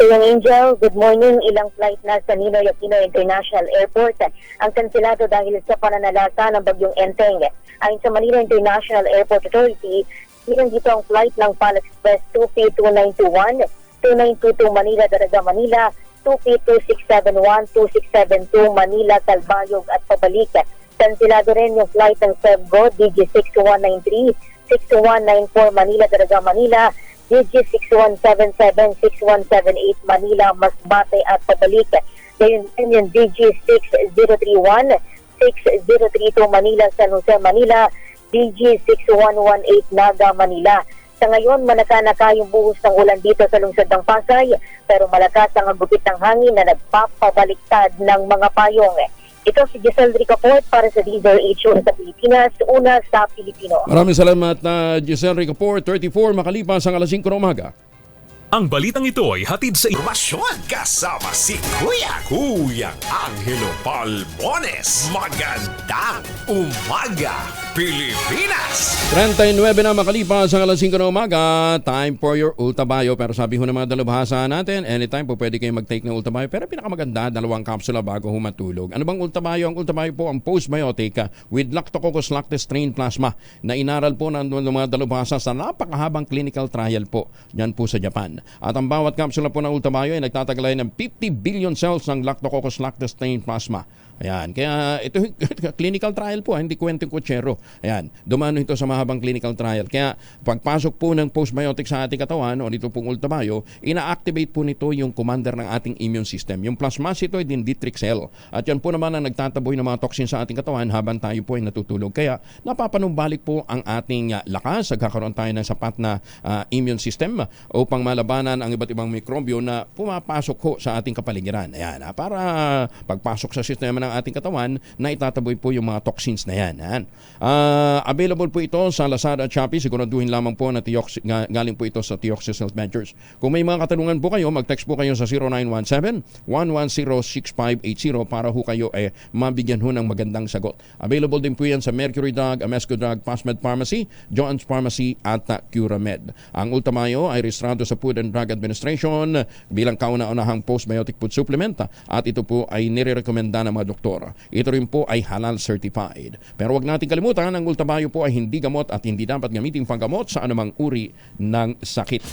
Yung Angel, good morning. Ilang flight na sa Ninoy Aquino International Airport ang kanselado dahil sa pananalasa ng bagyong Enteng. Ayon sa Manila International Airport Authority, ilang dito ang flight ng PAL Express 2P2921, 2922 Manila, Daraga, Manila, 2P2671, 2672 Manila, Talbayog at pabalik. Kanselado rin yung flight ng Sevgo DG6193, 6194 Manila, Daraga, Manila, DG6177, 6178 Manila, Masbate at pabalik. Gayon din yung DG6031, 6032 Manila, San Jose, Manila, DG6118 Naga, Manila. Sa ngayon, manaka-naka yung buhos ng ulan dito sa lungsod ng Pasay, pero malakas ang agupit ng hangin na nagpapabaliktad ng mga payong. Ito si Giselle Ricoport para sa DZRH sa Pilipinas, una sa Pilipino. Maraming salamat na Giselle Ricoport. 34 makalipas ang alas 5 ng umaga. Ang balitang ito ay hatid sa informasyon kasama si Kuya Angelo Palmones. Magandang umaga, Pilipinas! 39 na makalipas ang alas 5 ng umaga. Time for your Ultabayo. Pero sabi ho ng mga dalubhasa natin, anytime po pwede kayo mag-take ng Ultabayo. Pero pinakamaganda, 2 kapsula bago humatulog. Ano bang Ultabayo? Ang Ultabayo po ang postbiotic with Lactococcus lactis strain plasma na inaral po ng mga dalubhasa sa napakahabang clinical trial po. Yan po sa Japan. At ang bawat kapsula po ng Ultabayo ay nagtataglay ng 50 billion cells ng Lactococcus lactis strain plasma. Ayan, kaya ito clinical trial po, hindi kwenteng kutsero. Ayan, dumano ito sa mahabang clinical trial. Kaya pagpasok po ng postbiotic sa ating katawan o dito pong Ultabayo, ina-activate po nito yung commander ng ating immune system. Yung plasmacytoid dendritic cell. At yan po naman ang nagtataboy ng mga toxin sa ating katawan habang tayo po ay natutulog. Kaya napapanumbalik po ang ating lakas. Nagkakaroon tayo ng sapat na immune system upang malabanan ang iba't ibang mikrobyo na pumapasok ho sa ating kapaligiran. Ayan, para pagpasok sa sistema ng ating katawan na itataboy po yung mga toxins na yan. Available po ito sa Lazada at Shopee. Siguraduhin lamang po na galing po ito sa Tioxis Health Ventures. Kung may mga katanungan po kayo, mag-text po kayo sa 0917-110-6580 para ho kayo mabigyan ho ng magandang sagot. Available din po yan sa Mercury Drug, Amesco Drug, Pasmed Pharmacy, John's Pharmacy at Curamed. Ang Ultamayo ay rehistrado sa Food and Drug Administration bilang kauna-unahang postbiotic food supplement at ito po ay nire-recommenda ng mga doktor. Ito rin po ay halal certified. Pero wag natin kalimutan, ang Ultabayo po ay hindi gamot at hindi dapat gamitin panggamot sa anumang uri ng sakit.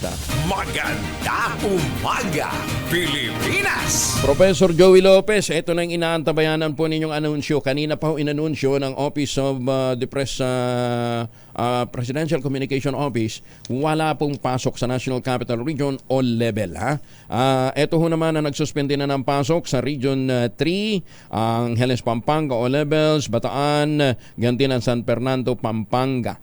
Maganda umaga, Pilipinas! Professor Joey Lopez, ito na yung inaantabayanan po ninyong anunsyo. Kanina pa ho inanunsyo ng Office of the Presidential Communication Office, wala pong pasok sa National Capital Region all level. Ito ho naman na nagsuspende na ng pasok sa Region 3, ang Angeles, Pampanga, all levels, Bataan, ganti ng San Fernando, Pampanga.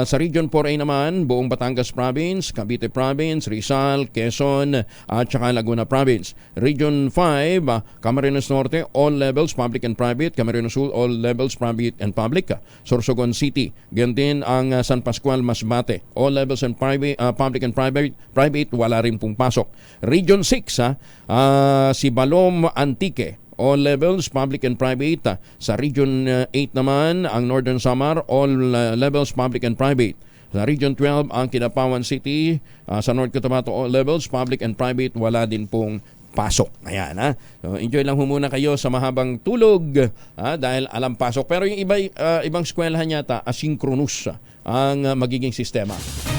Sa Region 4A naman, buong Batangas Province, Cavite Province, Rizal, Quezon, at saka Laguna Province. Region 5, Camarines Norte, all levels, public and private. Camarines Sur, all levels, private and public. Sorsogon City, gantin ang San Pascual, Masbate, all levels and private, public and private, wala rin pong pasok. Region 6, si Balom, Antique, all levels, public and private. Sa Region 8 naman, ang Northern Samar, all levels, public and private. Sa Region 12, ang Kidapawan City, sa North Cotabato, all levels, public and private, wala din pong pasok. Ayan, So, enjoy lang muna kayo sa mahabang tulog dahil alam pasok. Pero yung ibang eskwelahan yata, asynchronous ang magiging sistema.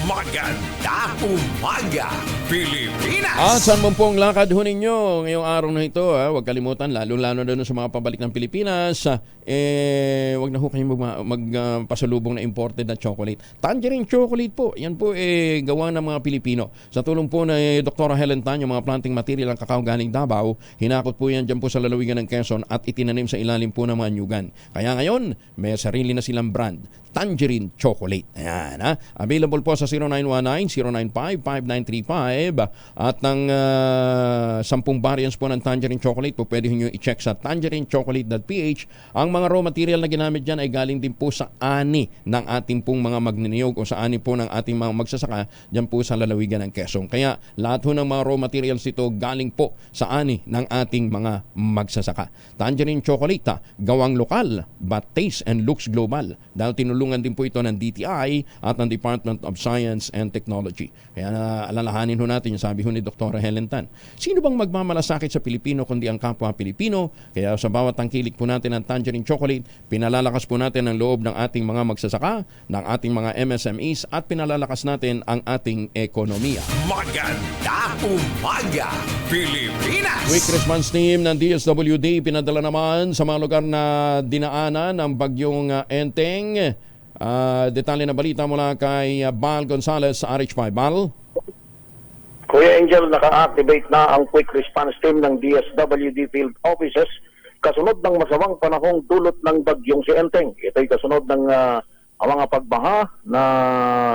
Maganda umaga, Pilipinas! At saan mo pong lakad ho ninyo ngayong araw na ito? Huwag kalimutan, lalo-lalo na sa mga pabalik ng Pilipinas, huwag na ho kayong magpasalubong na imported na chocolate. Tangerine chocolate po, yan po gawa ng mga Pilipino. Sa tulong po na Dr. Helen Tan, yung mga planting material ng kakao galing Davao, hinakot po yan dyan po sa lalawigan ng Quezon at itinanim sa ilalim po ng mga nyugan. Kaya ngayon, may sarili na silang brand, Tangerine Chocolate. Ayan, ha? Available po sa 0919-095-5935 at ng 10 variants po ng Tangerine Chocolate po pwede nyo i-check sa tangerinechocolate.ph. Ang mga raw material na ginamit dyan ay galing din po sa ani ng ating pong mga magniniyog o sa ani po ng ating mga magsasaka dyan po sa lalawigan ng Quezon. Kaya lahat po ng mga raw materials ito galing po sa ani ng ating mga magsasaka. Tangerine Chocolate, gawang lokal but taste and looks global. Dahil tinulungan din po ito ng DTI at ng Department of Science and Technology. Kaya alalahanin ho natin yung sabi ho ni Dr. Helen Tan. Sino bang magmamalasakit sa Pilipino kundi ang kapwa Pilipino? Kaya sa bawat tangkilik po natin ng Tangerine Chocolate, pinalalakas po natin ang loob ng ating mga magsasaka, ng ating mga MSMEs at pinalalakas natin ang ating ekonomiya. Maganda umaga, Pilipinas! Quick response team ng DSWD pinadala naman sa mga lugar na dinaanan ng bagyong Enteng. Detalye na balita mula kay Bal Gonzales sa RH5. Bal? Kuya Angel, naka-activate na ang quick response team ng DSWD field offices kasunod ng masamang panahong dulot ng bagyong si Enteng. Ito'y kasunod ng mga pagbaha na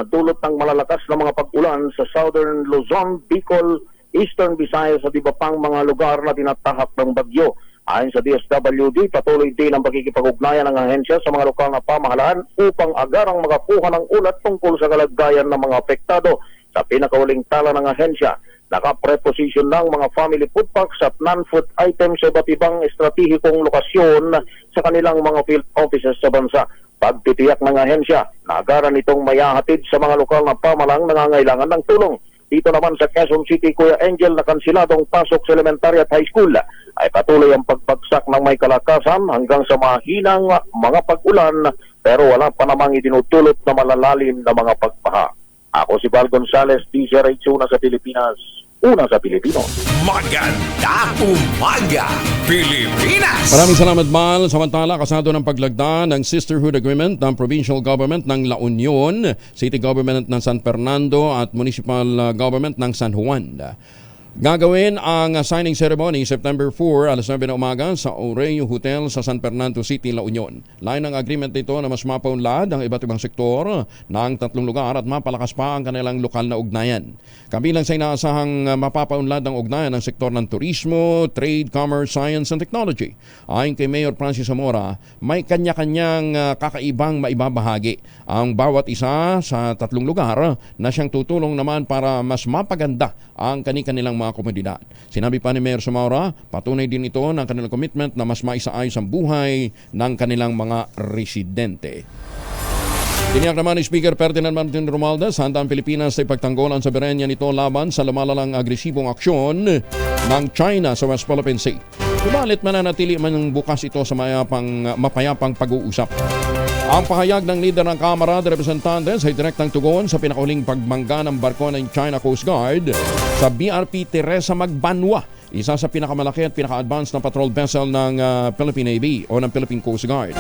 dulot ng malalakas na mga pag-ulan sa Southern Luzon, Bicol, Eastern Visayas at iba pang mga lugar na tinatahak ng bagyo. Ayon sa DSWD, patuloy din ang pagkikipag-ugnayan ng ahensya sa mga lokal na pamahalaan upang agarang makakuha ng ulat tungkol sa kalagayan ng mga apektado. Sa pinakahuling tala ng ahensya, nakapreposition ng mga family food packs at non-food items sa iba't ibang estratehikong lokasyon sa kanilang mga field offices sa bansa. Pagtitiyak ng ahensya, nagaran itong mayahatid sa mga lokal na pamahalang nangangailangan ng tulong. Dito naman sa Quezon City, Kuya Angel, na kansiladong pasok sa elementary at high school ay patuloy ang pagbagsak ng may kalakasan hanggang sa mahinang mga pag-ulan pero wala pa namang itinutulot na malalalim na mga pagbaha. Ako si Bal Gonzales, DZRH, una sa Pilipinas, una sa Pilipino. Maganda umaga, Pilipinas! Maraming salamat, Bal. Samantala, kasado ng paglagda ng Sisterhood Agreement ng Provincial Government ng La Union, City Government ng San Fernando at Municipal Government ng San Juan. Gagawin ang signing ceremony September 4 alas 9 na umaga sa Oreo Hotel sa San Fernando City, La Union. Lain ng agreement nito na mas mapaunlad ang iba't ibang sektor ng tatlong lugar at mapalakas pa ang kanilang lokal na ugnayan. Kabilang sa inaasahang mapapaunlad ang ugnayan ng sektor ng turismo, trade, commerce, science and technology. Ayon kay Mayor Francis Zamora, may kanya-kanyang kakaibang maibabahagi ang bawat isa sa tatlong lugar na siyang tutulong naman para mas mapaganda ang kanilang mga komunidad. Sinabi pa ni Mayor Zamora, patunay din ito ng kanilang commitment na mas maisaayos ang buhay ng kanilang mga residente. Tiniyak naman ni Speaker Ferdinand Martin Romualdez, handa ang Pilipinas sa ipagtanggolan sa Berenya nito laban sa lumalalang agresibong aksyon ng China sa West Philippine Sea. Subalit mananatili man bukas ito sa mapayapang pag-uusap. Ang pahayag ng leader ng Kamara de Representantes ay direktang tugon sa pinakahuling pagbangga ng barko ng China Coast Guard sa BRP Teresa Magbanwa, isa sa pinakamalaki at pinaka-advanced na patrol vessel ng Philippine Navy o ng Philippine Coast Guard.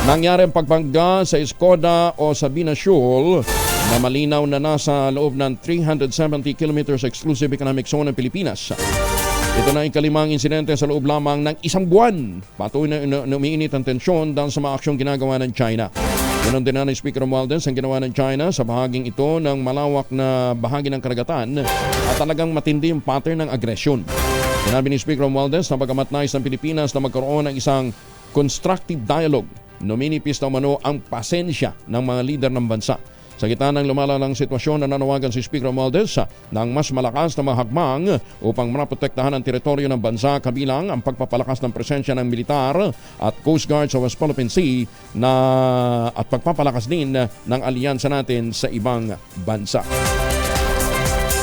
Nangyari ang pagbangga sa Escoda o Sabina Shoal na malinaw na nasa loob ng 370 kilometers exclusive economic zone ng Pilipinas. Ito na ang ikalimang insidente sa loob lamang ng isang buwan. Patuloy na umiinit ang tensyon dahil sa mga aksyong ginagawa ng China. Ganon din na ng Speaker Romualdez ang ginawa ng China sa bahaging ito ng malawak na bahagi ng karagatan at talagang matindi yung pattern ng agresyon. Sinabi ni Speaker Romualdez na bagamat nais ng Pilipinas na magkaroon ng isang constructive dialogue, numinipis na umano ang pasensya ng mga lider ng bansa. Sa gitna ng lumalalang sitwasyon, nananawagan si Speaker Romualdez ng mas malakas na mga hakbang upang maprotektahan ang teritoryo ng bansa kabilang ang pagpapalakas ng presensya ng militar at Coast Guard sa West Philippine Sea at pagpapalakas din ng alyansa natin sa ibang bansa.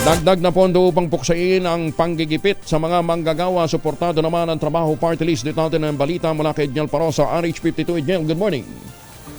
Dagdag na pondo upang puksain ang panggigipit sa mga manggagawa. Suportado naman ang Trabaho Party List. Dito natin ang balita mula kay Edniel Parosa, RH52. Edniel, good morning.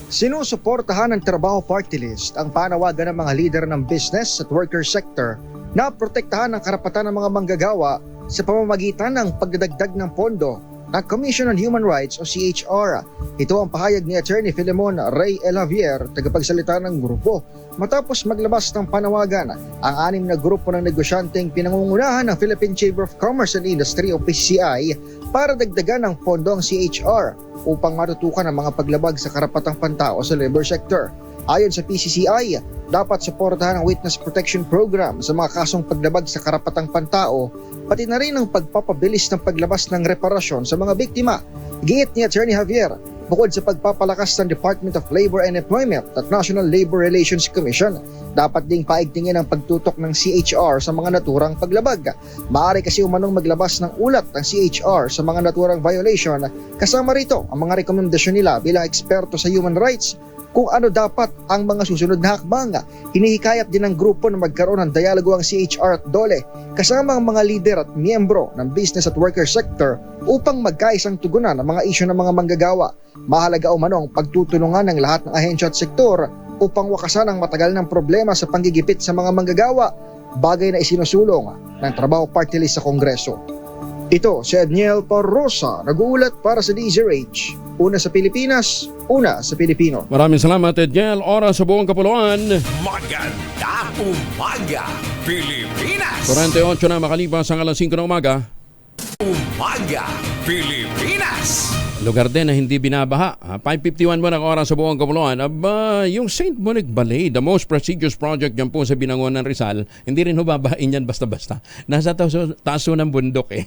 Sinusuportahan ng Trabaho Party List ang panawagan ng mga lider ng business at worker sector na protektahan ang karapatan ng mga manggagawa sa pamamagitan ng pagdadagdag ng pondo ng Commission on Human Rights o CHR. Ito ang pahayag ni Attorney Filemon Rey Elavier, tagapagsalita ng grupo. Matapos maglabas ng panawagan, ang 6 na grupo ng negosyanteng pinangungunahan ng Philippine Chamber of Commerce and Industry o PCCI para dagdagan ng pondo ang CHR upang matutukan ang mga paglabag sa karapatang pantao sa labor sector. Ayon sa PCCI, dapat suportahan ang Witness Protection Program sa mga kasong paglabag sa karapatang pantao, pati na rin ang pagpapabilis ng paglabas ng reparasyon sa mga biktima. Giit ni Attorney Javier, bukod sa pagpapalakas ng Department of Labor and Employment at National Labor Relations Commission, dapat ding paigtingin ang pagtutok ng CHR sa mga naturang paglabag. Maaari kasi umanong maglabas ng ulat ng CHR sa mga naturang violation, kasama rito ang mga rekomendasyon nila bilang eksperto sa human rights kung ano dapat ang mga susunod na hakbang. Hinihikayat din ng grupo na magkaroon ng dialogo ang CHR at DOLE kasama ang mga lider at miyembro ng business at worker sector upang magkaisang tugunan ang mga isyu ng mga manggagawa. Mahalaga umano ang pagtutulungan ng lahat ng ahensya at sektor upang wakasan ang matagal ng problema sa panggigipit sa mga manggagawa, bagay na isinusulong ng Trabaho Party List sa Kongreso. Ito si Edniel Parrosa, nag-uulat para sa DZRH. Una sa Pilipinas, una sa Pilipino. Maraming salamat, Edniel. Oras sa buong kapuluan. Maganda umaga, Pilipinas! 48 na makalipas ang alas 5 ng umaga. Umaga, Pilipinas! Lugar din na hindi binabaha. 5:51 mo ng oras sa buong kapuluan. Aba, yung St. Monique Ballet, the most prestigious project dyan po sa Binangonan, Rizal, hindi rin hubabain yan basta-basta. Nasa taso ng bundok eh.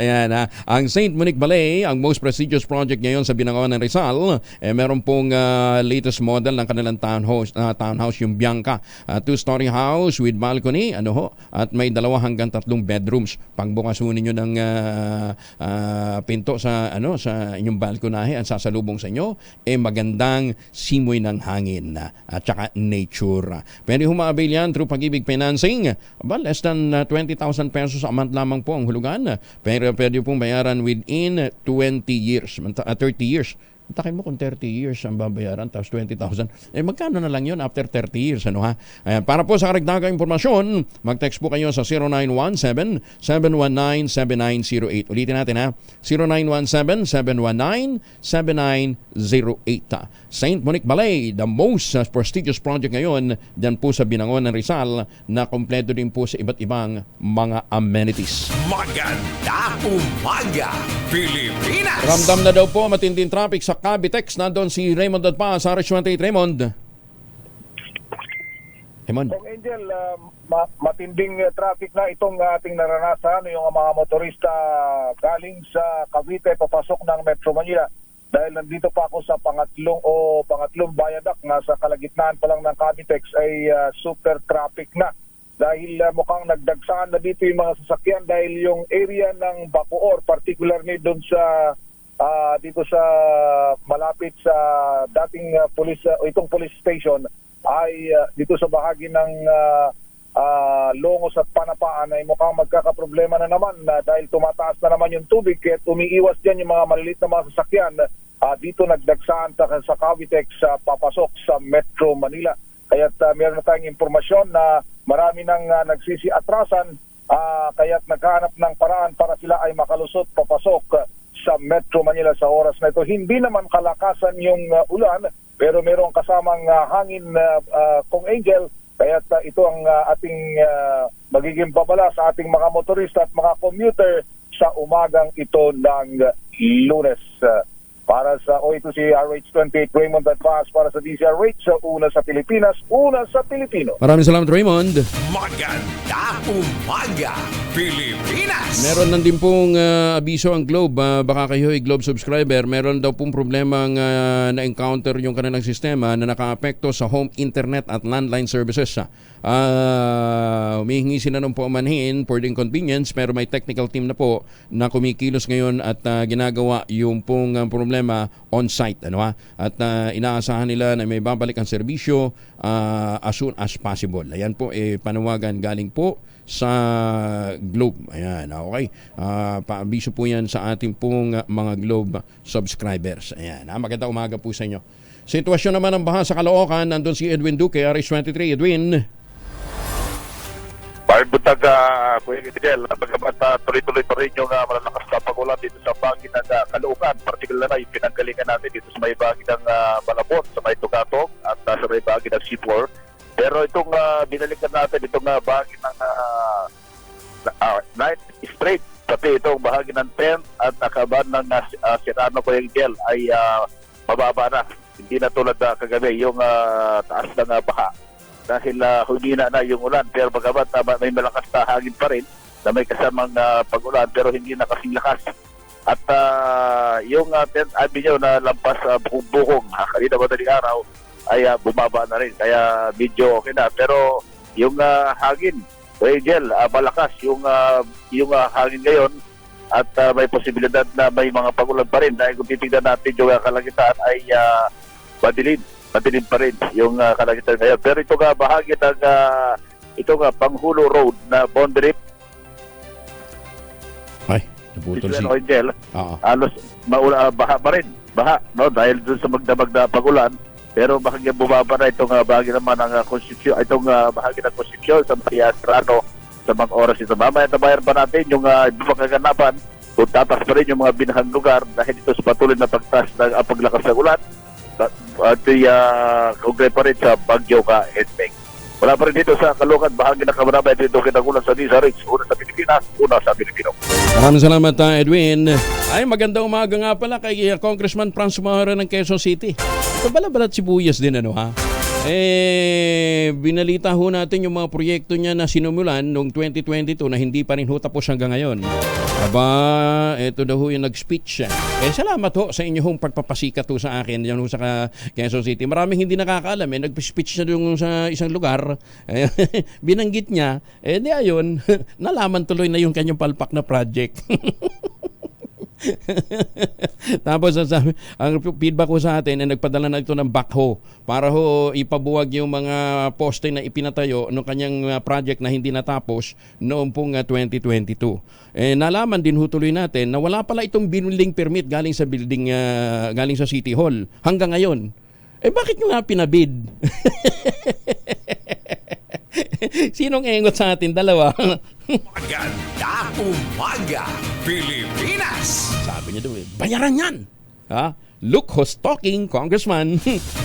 Ayan ha. Ang St. Monique Ballet, ang most prestigious project ngayon sa Binangonan, Rizal, meron pong latest model ng kanilang townhouse, yung Bianca. 2-story house with balcony, at may 2 hanggang 3 bedrooms. Pagbukas ninyo ng pinto sa inyong balkonahe ang sasalubong sa inyo magandang simoy ng hangin at saka nature. Pwede humaavail yan through Pag-ibig Financing. Less than 20,000 pesos a month lamang po ang hulugan. Pero pwede pong bayaran within 20 years, 30 years. Takin mo kung 30 years ang babayaran tapos 20,000. Magkano na lang yun after 30 years? Ayan, para po sa karagdagang impormasyon, mag-text po kayo sa 0917-719-7908. Ulitin natin ha, 0917-719-7908. St. Monique Ballet, the most prestigious project ngayon dyan po sa Binangonan, Rizal, na kompleto din po sa iba't ibang mga amenities. Maganda umaga, Pilipinas! Ramdam na daw po matinding traffic sa Cavitex. Nandun si Raymond Dadpa sa RH28. Raymond. Kung Angel, matinding traffic na itong ating naranasan yung mga motorista galing sa Cavite papasok ng Metro Manila. Dahil nandito pa ako sa pangatlong viaduct, nasa kalagitnaan pa lang ng Cavitex ay super traffic na. Dahil mukhang nagdagsaan na dito yung mga sasakyan dahil yung area ng Bacoor, particularly doon sa dito sa malapit sa dating itong police station ay dito sa bahagi ng Longos at Panapaan ay mukhang magkakaproblema na naman dahil tumataas na naman yung tubig kaya umiiwas dyan yung mga maliliit na mga sasakyan dito nagdagsaan sa Cavitex papasok sa Metro Manila. Kaya't meron na tayong impormasyon na marami nang nagsisiatrasan kaya't naghahanap ng paraan para sila ay makalusot papasok sa Metro Manila sa oras na ito. Hindi naman kalakasan yung ulan, pero mayroong kasamang hangin kung Angel, kaya ito ang ating magiging babala sa ating mga motorista at mga commuter sa umagang ito ng Lunes. Para sa ito si RH28 Raymond Advance para sa DZRH sa una sa Pilipinas, una sa Pilipino. Maraming salamat Raymond. Maganda umaga, Pilipinas. Meron din pong abiso ang Globe. Baka kayo ay Globe subscriber. Meron daw pong problema na-encounter yung kanilang sistema na nakaapekto sa home internet at landline services. Humihingi sila ng paumanhin for the inconvenience pero may technical team na po na kumikilos ngayon at ginagawa yung pong problema on-site. At inaasahan nila na may babalik ang serbisyo as soon as possible. Ayan po, panawagan galing po sa Globe. Ayan, okay. Paabiso po yan sa ating pong mga Globe subscribers. Ayan, magandang umaga po sa inyo. Sitwasyon naman ng baha sa Caloocan, nandun si Edwin Duque, RH23. Edwin. Pagbuntag, Kuya Gidel, pagkabat tuloy-tuloy pa rin yung malalakas na pagulan dito sa bangin ng Caloocan, particular na yung pinanggalingan natin dito sa may bangin ng Malabon, sa may Tugatog at sa may bangin ng C4. Pero itong binalikan natin, itong bangin ng 9 straight, pati itong bahagi ng 10 at nakaban ng Serrano, Kuya Gidel, ay mababa na. Hindi na tulad kagabi yung taas ng baha. Dahil humina na yung ulan, pero bagamat may malakas na hangin pa rin na may kasamang pag-ulan, pero hindi na kasing lakas. At yung 10th Avenue na lampas bukong kanina madaling araw ay bumaba na rin, kaya medyo okay na. Pero yung hangin, Angel, malakas yung hangin ngayon at may posibilidad na may mga pag-ulan pa rin. Dahil kung titignan natin yung kalangitan ay madilim pa rin yung kalangitan ngayon. Pero ito nga bahagi ng Panghulo Road na boundary. Ay, naputol si Angel. Halos baha pa rin. Baha, no? Dahil dun sa magdamag na pag-ulan. Pero bahagi bumaba na itong bahagi naman ng Constitution, itong bahagi ng Constitution sa Serrano sa mga oras ito. Mamaya tabayan pa natin yung ibang kaganapan kung tatas pa rin yung mga binahang lugar dahil ito sa patuloy na pagtas ng paglakas ng ulan. At kaugnay pa rin sa Bagyo Edmeng. Wala pa rin dito sa Caloocan, bahagi ng kamarabay dito kinagulan sa Nisa Ridge, una sa Pilipinas, una sa Pilipino. Maraming salamat, Edwin. Ay, magandang umaga nga pala kay Congressman Franz Mahara ng Quezon City. Ito balat sibuyas din, ano ha? Binalita ho natin yung mga proyekto niya na sinumulan noong 2022 na hindi pa rin ho tapos hanggang ngayon. Aba, ito daw ho yung nag-speech. Salamat ho sa inyong pagpapasikat ho sa akin yan ho sa Quezon City. Maraming hindi nakakaalam. Nag-speech siya doon sa isang lugar. Binanggit niya. Di ayun, nalaman tuloy na yung kanyang palpak na project. Tapos sabi, ang feedback ko sa atin ay nagpadala na ito ng backhoe para ho ipabuwag yung mga poste na ipinatayo ng kanyang project na hindi natapos noong pong 2022. Nalaman din ho tuloy natin na wala pala itong building permit galing sa building galing sa City Hall hanggang ngayon. Bakit nyo nga pinabid? Sinong engot sa atin? Dalawa. Maganda umaga, Pilipinas! Sabi niya daw bayaran yan! Ha? Look who's talking, Congressman.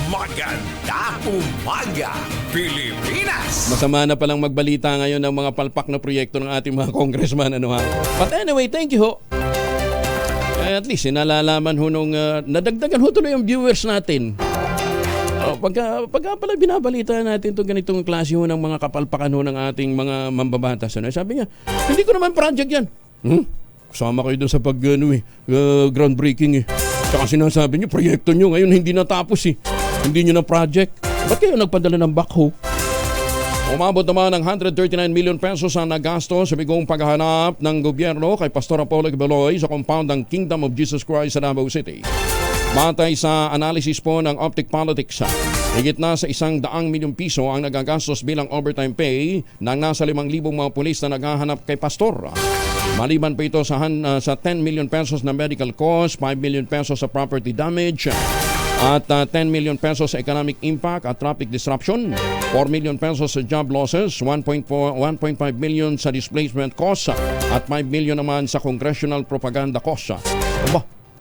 Maganda umaga, Pilipinas! Masama na palang magbalita ngayon ng mga palpak na proyekto ng ating mga congressman. Ano ha? But anyway, thank you ho. At least, nalalaman ho nung nadagdagan ho tuloy yung viewers natin. Pagka pala binabalita natin itong ganitong klase ho ng mga kapalpakan ho ng ating mga mambabatas. Sabi niya, hindi ko naman project yan. Kasama kayo doon sa groundbreaking eh. Tsaka sinasabi niyo, proyekto niyo ngayon hindi natapos eh. Hindi niyo na project. Ba't kayo nagpadala ng backhoe? Umabot naman ng 139 million pesos ang nagasto sa bigong paghahanap ng gobyerno kay Pastor Apollo Kibuloy sa compound ng Kingdom of Jesus Christ sa Davao City. Batay sa analysis po ng Optic Politics, higit na sa 100 milyong piso ang nagagastos bilang overtime pay ng nasa 5,000 mga pulis na naghahanap kay Pastor. Maliban pa ito sa 10 million pesos na medical cost, 5 million pesos sa property damage, at 10 million pesos sa economic impact at traffic disruption, 4 million pesos sa job losses, 1.5 million sa displacement cost, at 5 million naman sa congressional propaganda cost.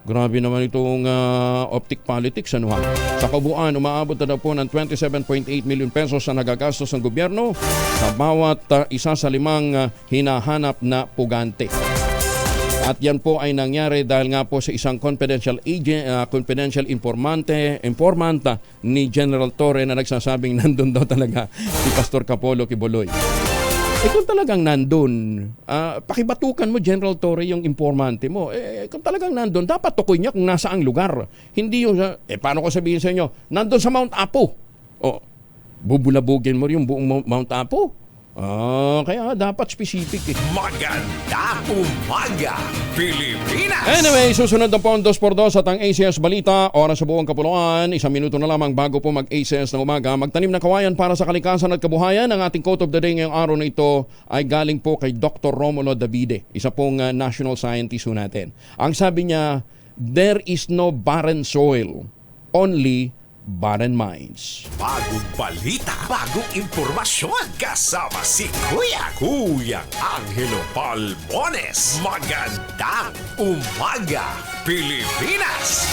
Grabe naman itong Optic Politics. Ano ha? Sa kabuuan, umaabot na po ng 27.8 million pesos sa nagagastos ng gobyerno sa bawat isa sa 5 hinahanap na pugante. At yan po ay nangyari dahil nga po sa isang confidential informant ni General Torre na nagsasabing nandun daw talaga si Pastor Apollo Kibuloy. Kung talagang nandun, pakibatukan mo, General Torre, yung informante mo. Kung talagang nandun, dapat tukoy niya kung nasa ang lugar. Hindi yung, paano ko sabihin sa inyo, nandun sa Mount Apo. Bubulabugin mo yung buong Mount Apo. Kaya dapat specific eh. Magandang umaga, Pilipinas! Anyway, susunod na po ang 2x2 at ang ACS Balita. Oras sa buong kapuluan. 1 minuto na lamang bago po mag-ACS na umaga. Magtanim na kawayan para sa kalikasan at kabuhayan. Ang ating quote of the day ngayong araw na ito ay galing po kay Dr. Romulo Davide, isa pong national scientist po natin. Ang sabi niya, there is no barren soil, only barren minds. Bagong balita, bagong impormasyon. Kasama si Kuyang Angelo Palmones. Magandang umaga, Pilipinas!